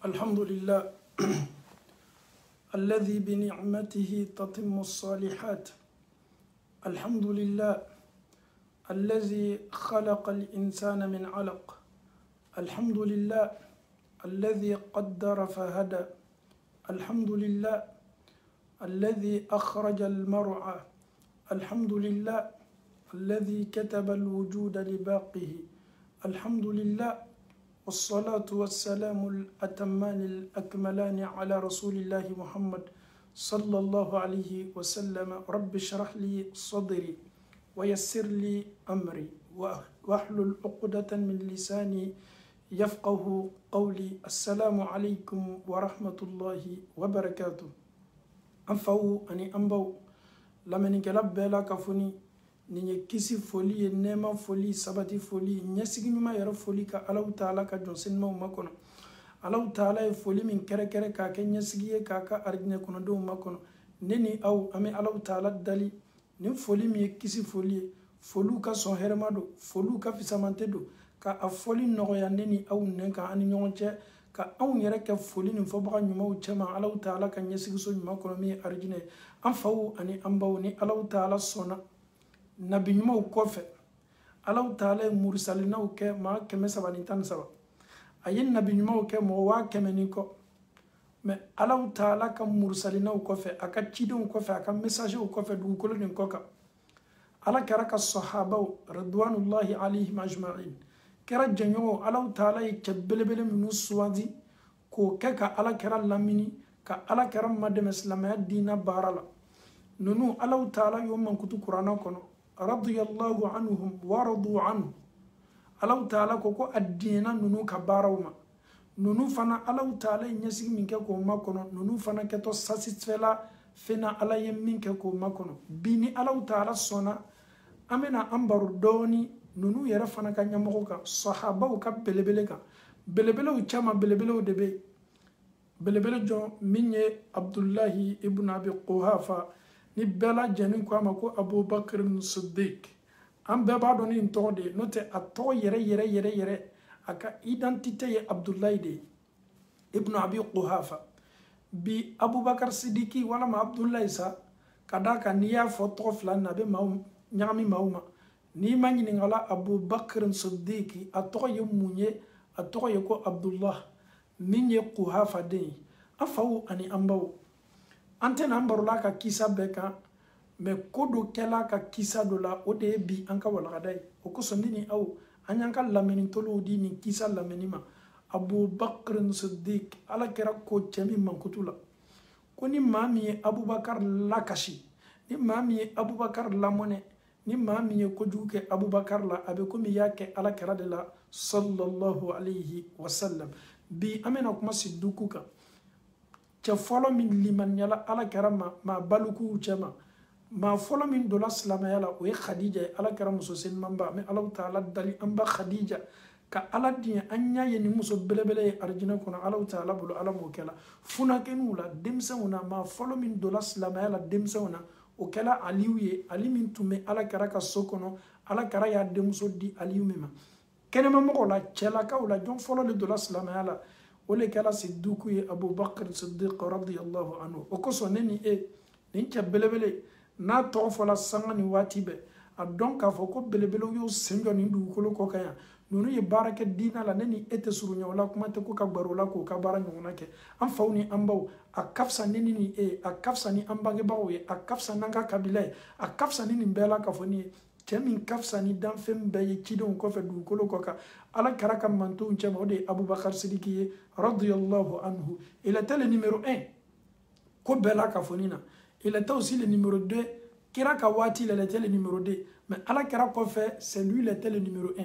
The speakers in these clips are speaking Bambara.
الحمد لله الذي بنعمته تتم الصالحات. الحمد لله الذي خلق الإنسان من علق. الحمد لله الذي قدر فهدى. الحمد لله الذي أخرج المرعى. الحمد لله الذي كتب الوجود لباقه. الحمد لله والصلاة والسلام الأتمان الأكملان على رسول الله محمد صلى الله عليه وسلم. رب اشرح لي صدري ويسر لي أمري واحلل عقدة من لساني يفقه قولي. السلام عليكم ورحمة الله وبركاته. أنفو أني أنبو لمن قلب بلا كفني ni kisi foli nema foli sabati foli nyasigi nyuma yara foli ka Allahu Taala ka jonsen ma makono. Allahu Taala e foli min kere kere ka ke nyasigi ka ka arjine kono do makono neni au ame Allahu Taala dali ni foli mi kisi foli folu ka son hermado folu ka fisamante do ka a foli nogo ya neni au nenka ani nyonche ka au yere ke foli ni fo baka nyuma u chema Allahu Taala ka nyasigi so nyuma kono mi arjine am fawu ani ambaw ni Allahu Taala sona nabi ñumaw kofe Allahu Taala mursalinaw ke ma keme sabani tan saba ayin nabi ñumaw ke mo wa keme ni ko mais Allahu Taala ka mursalinaw kofe aka cidon kofe aka message kofe du ko len koka ala karaka sahaba radwanullahi alayhim ajma'in kera janyo Allahu Taala e kebelebele minu suwadi ko keka ala kera lamini ka ala kera madem islamaya dina barala nunu Allahu Taala yo man kutu qur'ana kono radiyallahu anhum waradu anhu. Allahu Taala koko addina nunu kabarawma nunu fana Allahu Taala nyasigi minke ko makono nunu fana keto sasitfela fena ala yeminke ko makono bini Allahu Taala sona amena ambaru doni nunu yere fana ka nyamoko ka sahaba ka belebele ka belebele u chama belebele u debe belebele jo minye Abdullahi ibn Abi Quhafa ni bela jeni ko amako Abu Bakr Siddiq am be ba doni ntode note ato yere aka identité ye Abdullah de ibn Abi Quhafa bi Abu Bakr Siddiqi wala ma Abdullah sa kadaka niya foto flan na be maum nyami mauma ni mangini ngala Abu Bakr Siddiqi ato ye munye ato ye ko Abdullah minye Quhafa de afawu ani ambaw antena ambarula ka kisa beka me kodo kela ka kisa dola ode bi anka wala gadai o ko sondini aw anyanka lameni tolo di ni kisa lameni ma Abu Bakr Siddiq ala kera ko chemi mankutula ko ni mami Abu Bakar lakashi ni mami Abu Bakar lamone ni mami ko juke Abu Bakar la abe ko mi yake ala kera de la sallallahu alayhi wasallam bi amena kuma siddukuka ce folo min liman yala ala karama ma baluku chema ma folo min dola salama yala o Khadija ala karama so sen mamba me Allahu Taala dali amba Khadija ka ala dinya anya yeni muso belebele arjina kono Allahu Taala bulu ala mo kala funa kenula demsauna ma folo min dola salama yala demsauna o kala aliwiye ali min tume ala karaka sokono ala kara ya demso di aliwmema kenema mo la chela ka wala jon folo le dola salama yala wole kala sidduku ye Abu Bakr Siddiq radiyallahu anhu o ko soneni nin ca belebele na to fola sangani watibe a donc a foko belebele yo senjo ni du ko ko kaya nonu ye baraka dina la neni ete suru nyawla kuma te ko ka barola ko ka bara nyona ke am fawni ambaw a kafsa neni ni a kafsa ni ambage bawo ye a kafsa nanga kabila a kafsa ni mbela ka foni kemin kafsa ni dan fem baye kidon ko fe du ko ko ka ala karaka mantou chama de Abu Bakr Siddiqi radiyallahu anhu. Il était le numéro 1 ko bela ka fonina. Il était aussi le numéro 2 kira ka wati il était le numéro 2 mais ala kara ko fait c'est lui il était le numéro 1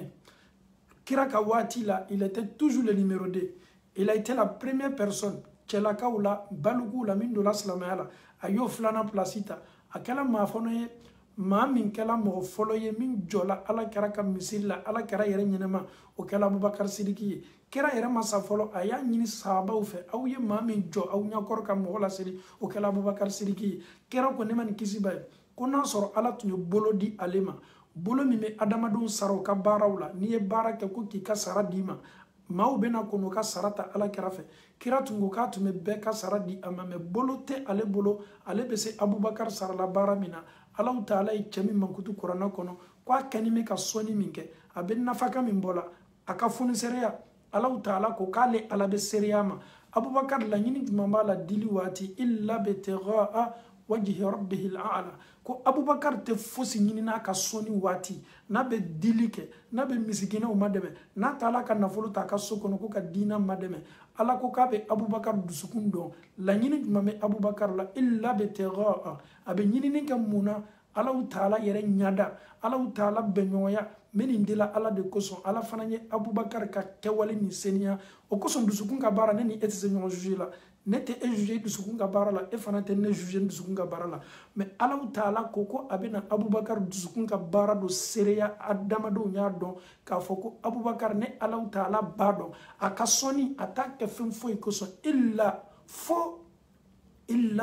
kira ka wati là il était toujours le numéro 2. Il a été la première personne chela ka ula balugu la min do la salamala ayo flana placita akala ma fonoye ma min kala mo folo ye min jola ala kara ka misilla ala kara yere nyinema o kala Abu Bakr Siddiqi kera yere masa folo aya nyini sahaba u fe aw ye ma min jo aw nya kor ka mo la siri o kala Abu Bakr Siddiqi kera ko ne man kisi bay ko na soro ala tunyo bolo di alema bolo mi me adama don saro ka barawla ni e baraka ko ki ka sara dima maaw bena kono ka sarata ala kira fɛ kira tun ko k'a tun bɛ bɛɛ ka sara di a ma mɛ bolo tɛ ale bolo ale bɛ se abubakar sarala baara min na alahu taala ye cɛ min mankutu kuranɛ kɔnɔ k'a kɛni bɛ ka sɔnni min kɛ a bɛ nafaka min bɔ la a ka fonisereya alahu taala ko k'ale ala bɛ sereya ma abubakar laɲini jumɛn b'a la dili waati illa bitigaa wajhi rabbihil a'la ko abubakar tɛ fosi ɲini n'a ka sɔnni waati n'a bɛ dili kɛ n'a bɛ misikinɛw ma dɛmɛ n'a taala ka nafolo ta a ka so kɔnɔ ko ka diina ma dɛmɛ ala ko k'a bɛ abubakar dusukun dɔn laɲini jumɛn bɛ abubakar la illa bitigaa a bɛ ɲinini kɛ mun na alahu taala yɛrɛ ɲada alahu taala bɛɲɔgɔnya n nin dila ala de kosɔn ala fana ye abubakar ka kɛwale nin seniya o kosɔn dusukun ka baara ne ni e tɛ se ɲɔgɔn juge la ne tɛ e juge dusukun ka baara la e fana tɛ ne juge dusukun ka baara la mɛ alahu taala ko a bɛna abubakar dusukun ka baara do sereya adamadenw y'a dɔn k'a fɔ ko abubakar ne alahu taala b'a dɔn a ka sɔnni a t'a kɛ fɛn foyi kosɔn illa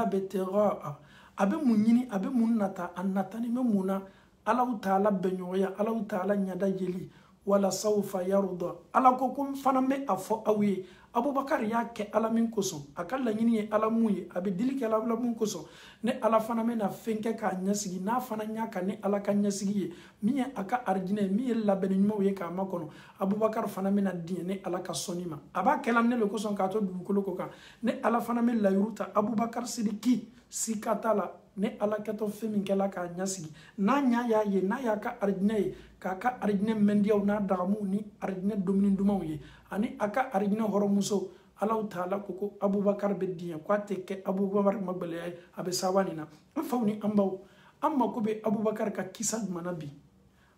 bitigaa a bɛ mun ɲini a bɛ mun nata a natani bɛ mun na alahu taala bɛɲɔgɔnya alahu taala ɲada yeli wala sawfa yarda ala ko n fana bɛ a fɔ aw ye abubakar y'a kɛ ala min kosɔn a ka laɲini ye ala mun ye a bɛ dili kɛ ala mun kosɔn ne ala fana bɛna fɛn kɛ k'a ɲɛsigi n'a fana y'a ka ne ala ka ɲɛsigi ye min ye a ka arijinɛ ye min ye labɛnni ɲumanw ye k'a makɔnɔ abubakar fana bɛna diɲɛ ne ala ka sɔnni ma a b'a kɛla ne le kosɔn k'a to dugukolo ko kan ne ala fana bɛ layiru ta abubakar sidiki sika t'a la ne ala kɛtɔ fɛn min kɛla k'a ɲɛsigi n'a ɲa y'a ye n'a y'a ka arijinɛ ye k'a ka arijinɛ mɛndiyaw n'a dagamuw ni arijinɛ dumuni dumanw ye ani a ka arijinɛ hɔrɔnmuso alahu taala ko abubakar bɛ diɲɛ k'a tɛ kɛ abubakar ma gwɛlɛya ye a bɛ saaba nin na an faw ni an baw an mako bɛ abubakar ka kisa jumɛn na bi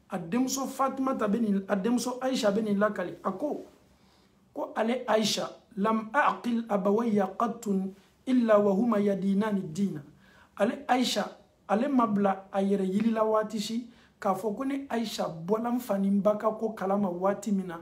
a denmuso fatumata bɛ nin a denmuso ayisa bɛ nin lakali a ko ale ayisa lam aqil abawayya qattun illa wa huma yadinani dina ale ayisa ale ma bila a yɛrɛ yirila waati si k'a fɔ ko ne ayisa bɔla n fa ni n ba ka ko kalama waati min na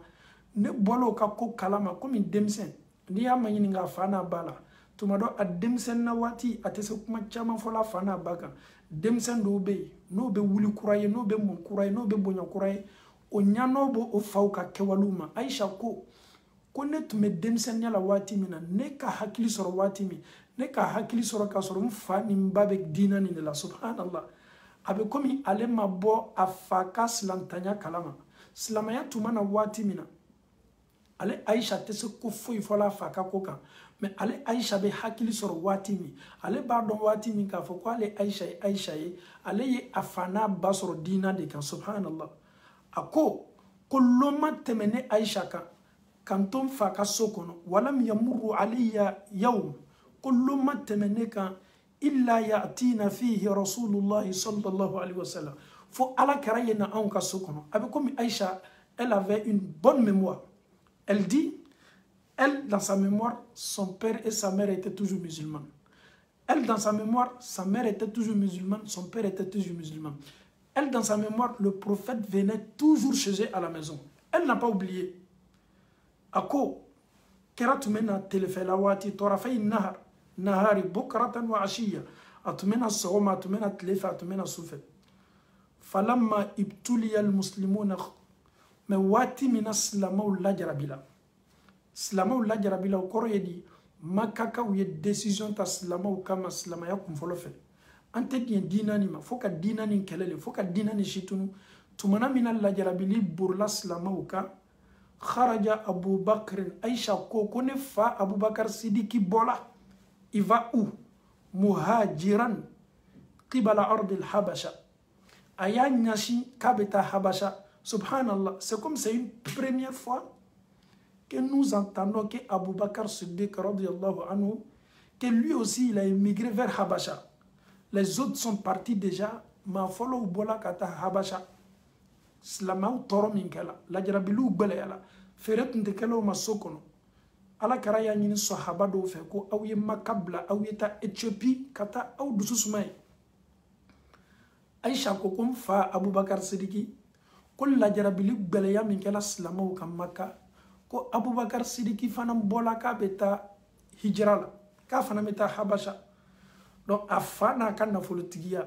ne bɔla o ka ko kalama komi denmisɛn n'i y'a maɲini k'a fa n'a ba la tuma dɔ a denmisɛn na waati a tɛ se kuma caman fɔla a fa n'a ba kan denmisɛn dɔw bɛ yen n'o bɛ wuli kura ye n'o bɛ mun kura ye n'o bɛ bonya kura ye o ɲan'o b'o faw ka kɛwalew ma ayisa ko ne tun bɛ denmisɛnniya la waati min na ne ka hakili sɔrɔ waati min ne ka hakili sɔrɔ k'a sɔrɔ n fa ni n ba bɛ diina nin de la subhanallah a bɛ komi ale ma bɔ a fa ka silamɛya kalama silamɛya tun mana waati min na ale ayisa tɛ se ko foyi fɔla a fa ka ko kan mɛ ale ayisa bɛ hakili sɔrɔ waati min ale b'a dɔn waati min k'a fɔ ko ale ayisa ye ayisa ye ale ye a fa n'a ba sɔrɔ diina de kan subhanallah a ko lon ma tɛmɛ ne ayisa kan kan to n fa ka so kɔnɔ walam yamurru alayya yawm ko lon ma tɛmɛ ne kan illa ya'tina fihi rasulullahi sallallahu alayhi wa sallam fo ala kɛra ye na anw ka so kɔnɔ a bɛ komi ayisa elle avait une bonne mémoire. Elle dit, elle, dans sa mémoire, son père et sa mère étaient toujours musulmans. Elle, dans sa mémoire, sa mère était toujours musulmane, son père était toujours musulman. Elle, dans sa mémoire, le prophète venait toujours chez elle à la maison. Elle n'a pas oublié. Ako, kera tumena telefela wati, torafay nahar, nahari, bukratan wa ashiya, atumena sogoma, atumena telefa, atumena sufe. Falamma ibtuliya al-muslimuna mais waati mina silamaw lajarabila silamaw lajarabila o kɔrɔ ye di makakaw ye décision ta silamaw kama silamaya kunfɔlɔ fɛ an tɛ diɲɛ diina nin ma fo ka diina nin kɛlɛ le fo ka diina nin situnu tumana mina lajarabili borila silamaw kan kharaja abubakrin ayisa ko ne fa abubakar sidiki bɔla il va où muhajiran qibala ardi al-habasha a y'a ɲasi k'a bɛ taa habasha. Subhanallah, c'est comme c'est une première fois que nous entendons que Abu Bakr Siddiq radiyallahu anhu, que lui aussi il a émigré vers Habasha. Les autres sont partis déjà, ma follow bola kata Habasha. Slamaw toro minkela, la jarabilu gbelayala, feret ntekelo masokono. Ala karaya nyini sahaba do fe ko aw ye makabla aw ye ta Éthiopie kata aw dususumay. Aisha ko kum fa Abu Bakr Siddiq ko lajarabili gbɛlɛya min kɛla silamaw ka Maka ko abubakar sidiki fana bɔla k'a bɛ taa hijira la k'a fana bɛ taa habasha donc a fa n'a ka nafolotigiya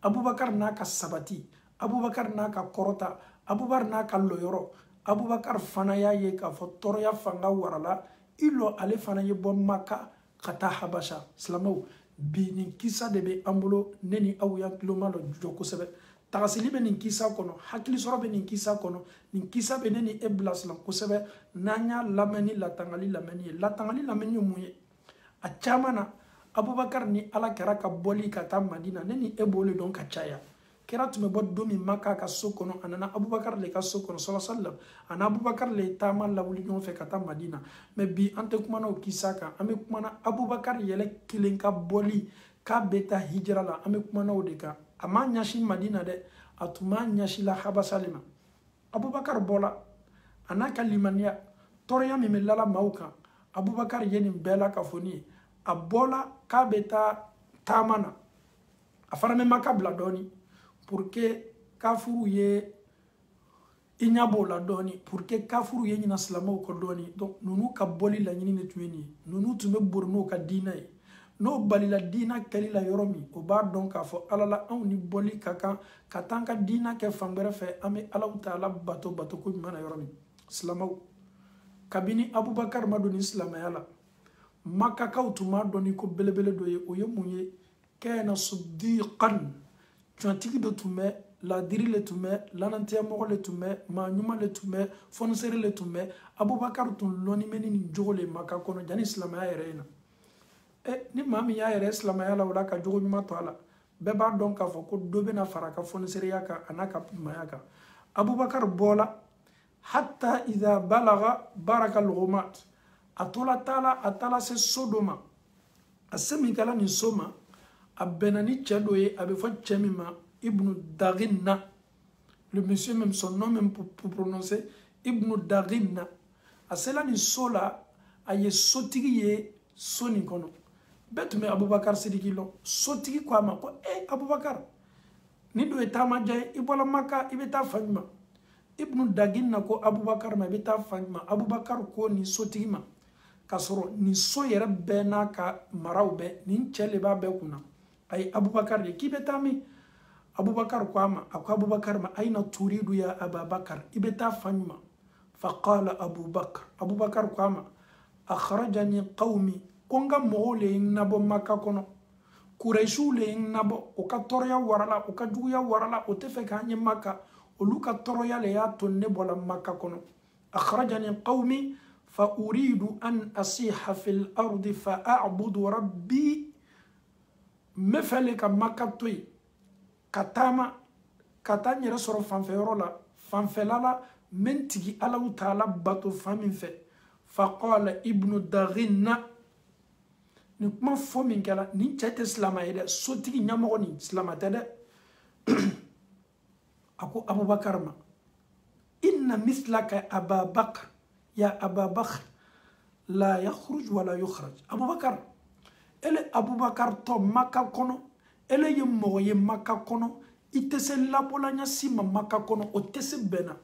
abubakar n'a ka sabati abubakar n'a ka kɔrɔta abubakar n'a ka lɔyɔrɔ Abubakar fana y'a ye k'a fɔ tɔɔrɔya fanga warala ilo ale fana ye bɔ Maka ka taa Habasha. Silamɛw, bi nin kisa de bɛ an bolo ne ni aw y'an tulo ma jɔ kosɛbɛ. Tagasili bɛ nin kisa kɔnɔ, hakili sɔrɔ bɛ nin kisa kɔnɔ, nin kisa bɛ ne ni e bilasira kosɛbɛ n'an y'a lamɛn ni latangali lamɛnni ye. Latangali lamɛnni ye mun ye? A caman na Abubakar ni Ala kɛra ka bɔli ka taa Madina, ne ni e b'o le dɔn ka caya. Kɛra tun bɛ bɔ don min Maka ka so kɔnɔ, a nana Abubakar le ka so kɔnɔ sallallahu alaihi wasallam, a na Abubakar le taama lawuli ɲɔgɔn fɛ ka taa Madina. Mais bi an tɛ kuma na o kisa kan, an bɛ kuma na Abubakar yɛlɛ kelen ka bɔli k'a bɛ taa hijira la, an bɛ kuma na o de kan. A ma ɲɛsin Madina dɛ, a tun ma ɲɛsin la Habasa le ma. Abubakar bɔla a n'a ka limaniya, tɔɔrɔya min bɛ lala maaw kan, Abubakar ye nin bɛɛ la ka fɔ nin ye. A bɔla k'a bɛ taa taama na, a fana bɛ Maka bila dɔɔni pour que kafuru ye i ɲɛ b'o la dɔɔni, pour que kafuru ye ɲina silamɛw kɔ dɔɔni. Donc ninnu ka bɔli laɲini de tun ye nin ye. Ninnu tun bɛ bori n'o ka diinɛ ye. N'o balila diinɛ kɛli la yɔrɔ min, o b'a dɔn k'a fɔ Ala la anw ni bɔli ka kan ka taa an ka diinɛ kɛ fan wɛrɛ fɛ, an bɛ Alahu Taala bato ko ɲuman na yɔrɔ min. Silamɛw, kabini Abubakar ma don ni silamɛya la, Makakaw tun m'a dɔn ni ko belebele dɔ ye, o ye mun ye? Kana siddiqan, cuantigi dɔ tun bɛ, ladiri le tun bɛ, lanantigɛmɔgɔ le tun bɛ, maa ɲuman le tun bɛ, fɔnisere le tun bɛ. Abubakar tun lɔnni bɛ ni nin jogo le Maka kɔnɔ jani silamɛya yɛrɛ ye na. Ni maa min y'a yɛrɛ silamɛya la o la ka jogo ɲuman to a la, bɛɛ b'a dɔn k'a fɔ ko dɔ bɛna fara a ka fɔnisereya kan a n'a ka ɲumanya kan. Abubakar bɔla hatta idha balaga baraka al-ghumat, a tola taala a taala se so dɔ ma, a se min kɛla nin so ma, a bɛnna ni cɛ dɔ ye, a bɛ fɔ cɛ min ma Ibnu Daghinna, le monsieur même son nom même pour prononcer Ibnu Daghinna. A sela nin so la, a ye sotigi ye so nin kɔnɔ. Bɛɛ tun bɛ Abubakar Sidiki lɔ. Sotigi ko a ma ko Abubakar, ni dɔ ye taama diya ye, i bɔla Maka i bɛ taa fan jumɛn? Ibnu Daghinna ko Abubakar ma i bɛ taa fan jumɛn? Abubakar ko nin sotigi ma, k'a sɔrɔ nin so yɛrɛ bɛɛ n'a ka maraw bɛɛ, nin cɛ le b'a bɛɛ kunna. A ye Abubakar de k'i bɛ taa min? Abubakar ko a ma, a ko Abubakar ma ayna turidu ya Ababakar, i bɛ taa fan jumɛn? Faqala Abubakar, Abubakar ko a ma akhrajani qawmi, ko n ka mɔgɔw le ye n nabɔ Maka kɔnɔ, Kurɛsiw le ye n nabɔ, o ka tɔɔrɔya warala, o ka juguya warala, o tɛ fɛ k'an ye Maka, olu ka tɔɔrɔya le y'a to ne bɔla Maka kɔnɔ. Akhrajani qawmi fa uridu an asiha fil ardi fa a'budu rabbi, n bɛ fɛ le ka Maka to yen ka taama ka taa n yɛrɛ sɔrɔ fanfɛyɔrɔ la, fanfɛla la n bɛ n tigi Alahu Taala bato fan min fɛ. Faqala Ibnu Daghinna, nin kuma fɔ min kɛla nin cɛ tɛ silamɛ ye dɛ, sotigi ɲɛmɔgɔ nin silamɛ tɛ dɛ. A ko Abubakar ma inna mislaka Ababakar ya Ababakar la yakhruj wa la yukhraj. Abubakar, ele Abubakar tɔ Maka kɔnɔ, ele ye mɔgɔ ye Maka kɔnɔ, i tɛ se labɔlanya si ma Maka kɔnɔ, o tɛ se bɛɛ na.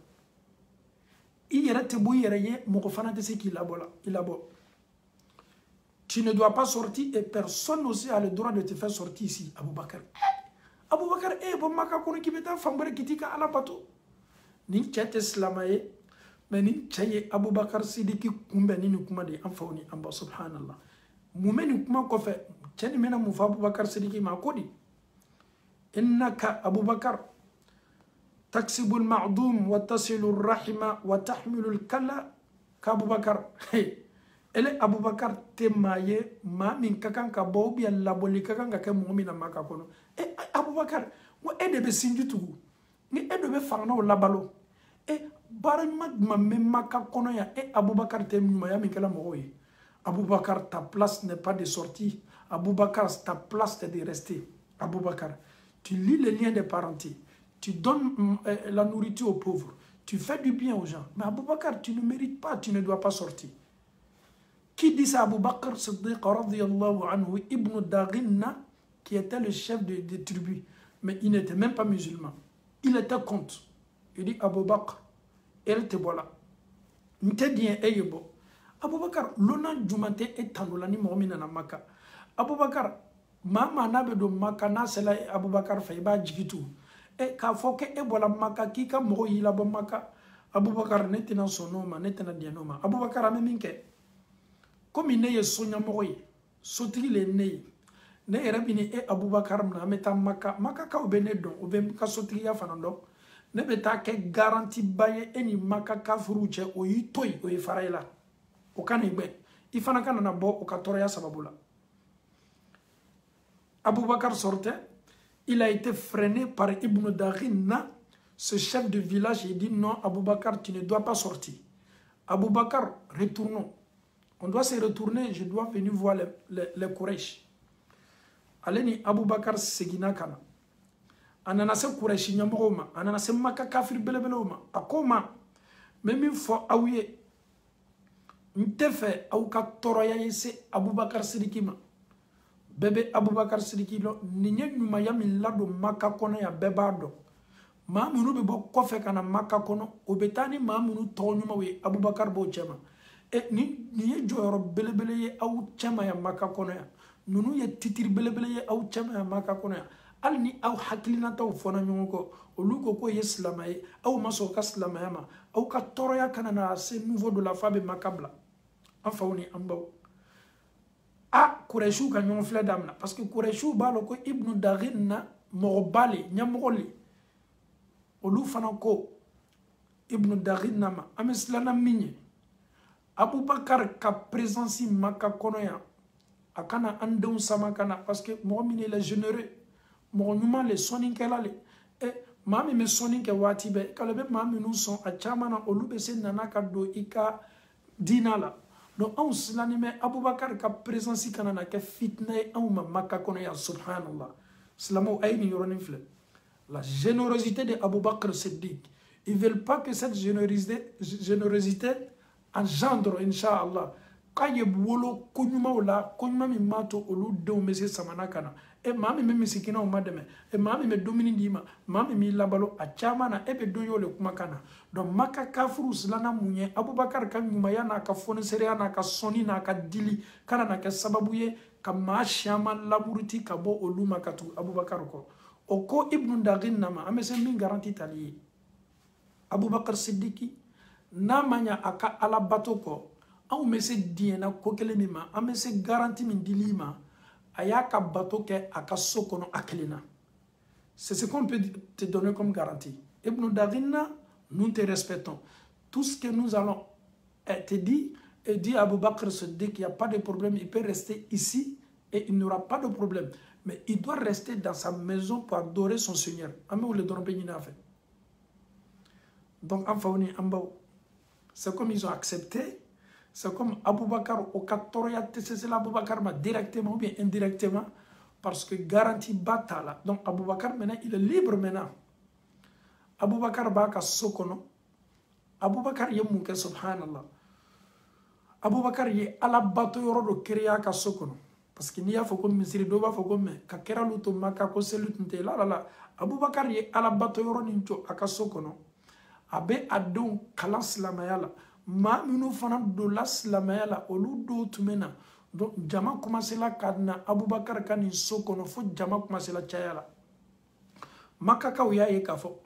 I yɛrɛ tɛ bɔ i yɛrɛ ye, mɔgɔ fana tɛ se k'i labɔ. Tu ne dois pas sortir et personne aussi a le droit de te faire sortir ici, Abubakar. Abubakar, bon Maka kɔnɔ k'i bɛ taa fan wɛrɛ k'i t'i ka Ala bato. Nin cɛ tɛ silamɛ ye, mais nin cɛ ye Abubakar Sidiki kunbɛn ni nin kuma de ye an faw ni an ba, subhanallah. Mun bɛ nin kuma kɔfɛ, cɛ nin bɛna mun fɔ Abubakar Sidiki ma, ko di innaka Abubakar taksibu al-ma'dum wa tasilu ar-rahima wa tahmilu al-kalla. Ka Abubakar, ele Abubakar te maa ye maa min ka kan ka bɔ ubiyɛn labɔli ka kan ka kɛ mɔgɔ min na Maka kɔnɔ. Abubakar, ko e de bɛ sinji tugu, ni e de bɛ fanganaw labalo, baara ɲuman jumɛn bɛ Maka kɔnɔ yan, Abubakar tɛ ɲumanya min kɛla mɔgɔw ye. Abubakar, ta place n'est pas de sortir. Abubakar, ta place est de rester. Abubakar, tu lis les liens de parenté, tu donnes la nourriture aux pauvres, tu fais du bien aux gens. Mais Abubakar, tu ne mérites pas, tu ne dois pas sortir. Qui dit ça? Abubakar Siddiq radiyallahu anhu, Ibn Daghinna, qui était le chef des tribus, mais il n'était même pas musulman. Il était contre. Il dit Abubakar, elle te voilà. N'te bien eyebo. Abubakar, l'ona jumante et tanolani mo'mina na Maka. Abubakar, mama na be do Maka na sela Abubakar fa iba jigitu. K'a fɔ ke e bɔla Maka k'i ka mɔgɔ y'i labɔ Maka, Aboubakar ne tena son nom ne tena dienoma Aboubakar a minke comme ne ye sonya moye sotigi le ne erabini e Aboubakar na meta maka ka obene don obe ka sotigi ya fanando ne beta ke garantie baye eni maka ka furuche o yitoy o yifaraila o kanigbe ifana kana na bo o ka toroya sababula. Aboubakar sortait, il a été freiné par Ibn Daghina, ce chef de village. Il dit non, Aboubakar, tu ne dois pas sortir. Aboubakar, retournons. On doit se retourner, je dois venir voir les Quraysh. Allez, Aboubakar segina kana. Anana se Quraysh nyamoroma, anana se maka kafir belebeloma. Akoma, même fo aouye, ntefe au ka toroya yese Aboubakar Sidikima. Bébé Aboubakar Sidiki lo ninye nyuma ya milado maka kono ya bebado maamunu be bo kofe kana maka kono obetani maamunu to nyuma we Aboubakar bo chema e ni joro belebele ye au chema ya maka kono ya nunu ye titir belebele ye au chema ya maka kono ya al ni au hakilina taw fona nyongo oluko ko yeslama ye au masoka slama ya ma au ka toro ya kana na ce nouveau de la fabe makabla afawni ambaw a Qurayshu ka ñon fle damna parce que Qurayshu balo ko Ibn Daghina mogbali ñamogoli olu fana ko Ibn Daghina ma amislana minye Aboubakar ka présence maka kono ya akana andon sama kana parce que mo mine le généreux mo ñuma le soninkela le e mami me soninke wati be kala be mami nous sont a chamana olu be sen nanaka do ika dinala. Donc, on se l'a dit, mais Aboubakar ka présence kanana ke fitna ou ma maka kono ya subhanallah. Slamo ayni yoronifle. La générosité de Aboubakar Siddiq. Ils ne veulent pas que cette générosité engendre, Inch'Allah. Quand il wolo konyuma ola, konyuma mi mato olu do mese samana kana. E mami me misikina o mademe. E mami me domini dima. Mami mi labalo a chamana ebe doyo le kumakana. Donc maka kafuru silana munye Aboubakar kan nyumaya na ka fonisere na ka soni na ka dili kana na ka sababuye ka mashama laburuti ka bo olu makatu Aboubakar ko. Oko Ibn Daghina ma amese min garanti tali. Aboubakar Siddiqui na manya aka alabato ko. An mese diena kokele mima an mese garanti min dilima ayaka bato ke aka sokono aklina. C'est ce qu'on peut te donner comme garantie. Ibn Daghina, nous te respectons. Tout ce que nous allons te dire et dit à Aboubakar Siddiq qu'il n'y a pas de problème, il peut rester ici et il n'y aura pas de problème. Mais il doit rester dans sa maison pour adorer son Seigneur. Donc, c'est comme ils ont accepté. C'est comme Aboubakar au 14, c'est Aboubakar directement ou bien indirectement, parce que garantie batala. Donc Aboubakar maintenant, il est libre maintenant. Aboubakar baka sokono. Aboubakar ye mouke subhanallah. Aboubakar ye ala bato yoro do kriya ka sokono. Parce que niya foko misiri do ba foko me ka kera luto maka ko selutnte la. Aboubakar ye ala bato yoro nincho aka sokono. Abe adon kala silamayala. Ma minu fana do la silamayala olu do tumena. Donc jama commencé la kadna Aboubakar kani sokono fo jama commencé la chayala. Makaka uya ye ka fo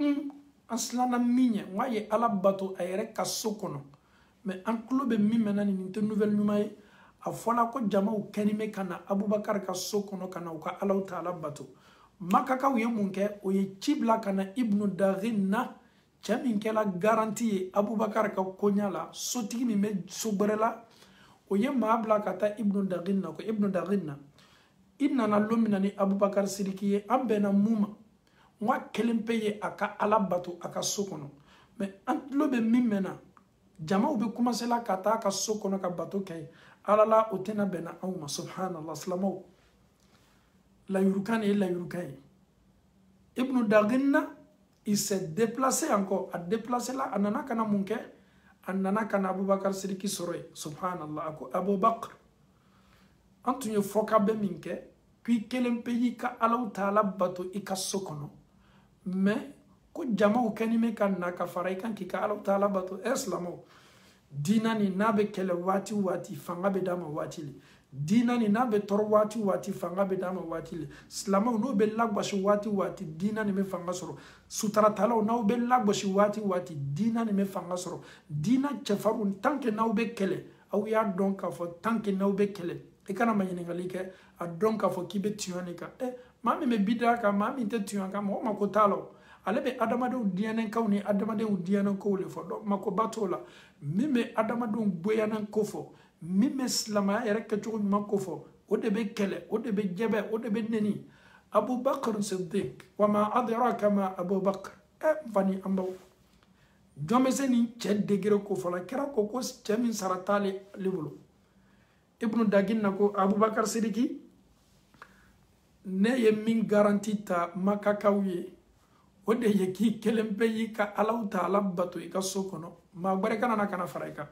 aslana minye waye ala bato ayere ka sokono. Mais en club mi menani ninte nouvelle numaye a fola ko jama u kenime kana Aboubakar ka sokono kana u ka ala ta'ala bato. Makaka uye munke oye chibla kana Ibn Daghina Chamin kela garantie Aboubakar ka konyala sotigi mi me sobrela oye maabla kata Ibn Daghina ko Ibn Daghina inna na lomina ni Aboubakar Sidiki ambena muma wa kelempeye aka alabato aka sokono mais antlobe mimena jama ube commencer la kata aka sokono ka bato kay alala otena bena awma subhanallah slamo la yurukani la yurukani Ibn Daghina il s'est déplacé encore, a déplacé là, anana kana munke, anana kana Aboubakar Sidiki soroy, subhanallah, Aboubakar. Antunye foka be minke, puis kelem pays ka alaw taala bato ika sokono. Mais, ko jama u kenime kan naka faray kan ki ka alaw taala bato eslamo. Dina ni nabe kele wati fanga be dama wati li. dina ni na be tor wati fanga be dama wati le slama no be lagbashi wati dina ni me fanga soro sutara tala no be lagbashi wati dina ni me fanga soro dina chefaru tanke na be kele aw ya donc fo tanke na be kele e kana ma ngali ke a donc fo kibe tuane ka mami me bida ka mami te tuan ka mo mako talo ale be adamade udianen kawni adamade udianen ko le fo do mako batola mime adamade boyanan ko fo mime slama ere ke to mako fo o de be kele o de be jebe o de be neni Abu Bakr Siddiq wa ma adraka ma Abu Bakr fani ambo jome seni ched degere ko fo la kera ko ko chemin saratale libulu ibnu dagin nako Abu Bakr Siddiqi ne ye min garanti ta makakawiye o de ye ki kelempe yi ka alaw taala bato i ka so kono ma gbare kana na kana faraika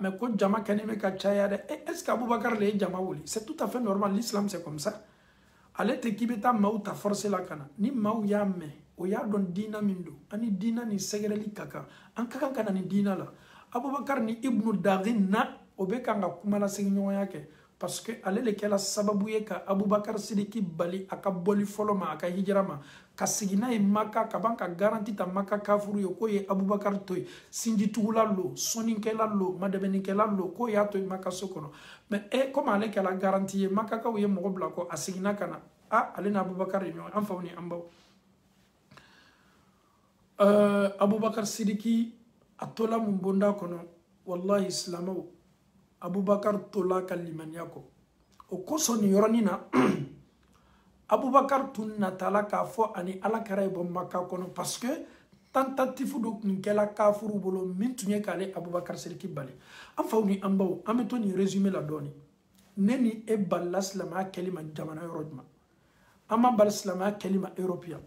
mais ko jama kani me ka chaya de est-ce que Abubakar le jama woli c'est tout à fait normal, l'islam c'est comme ça ale te kibeta mauta forcer la kana ni mau ya me o ya don dina mindo ani dina ni segereli kaka an kaka kana ni dina la Abubakar ni ibnu daghin na o be kanga kumala signyo yake parce que ale le kela sababu ye ka Abubakar Sidiki bali aka boli foloma aka hijrama ka sigina e maka ka banka garanti ta maka kafuru yo ko ye Abubakar toy sinji tugula lo soninkela lo madebeninkela lo ko ya toy maka sokono mais comme ale kela garanti ye maka ka ye mo bla ko asigina kana ale na Abubakar yo an fawni ambaw Abubakar Sidiki atola mumbonda kono wallahi islamaw Abubakar tola kalimaniya ko o kosoni yoronina Abubakar tunna tala ka fo ani ala kara bo makka kono parce que tentative do kela kafuru bolo min tunye kale Abubakar Sidiki bali am fawni ambaw ameto ni résumé la doni neni e ballaslama kalima jamana yorojma ama ballaslama kalima européen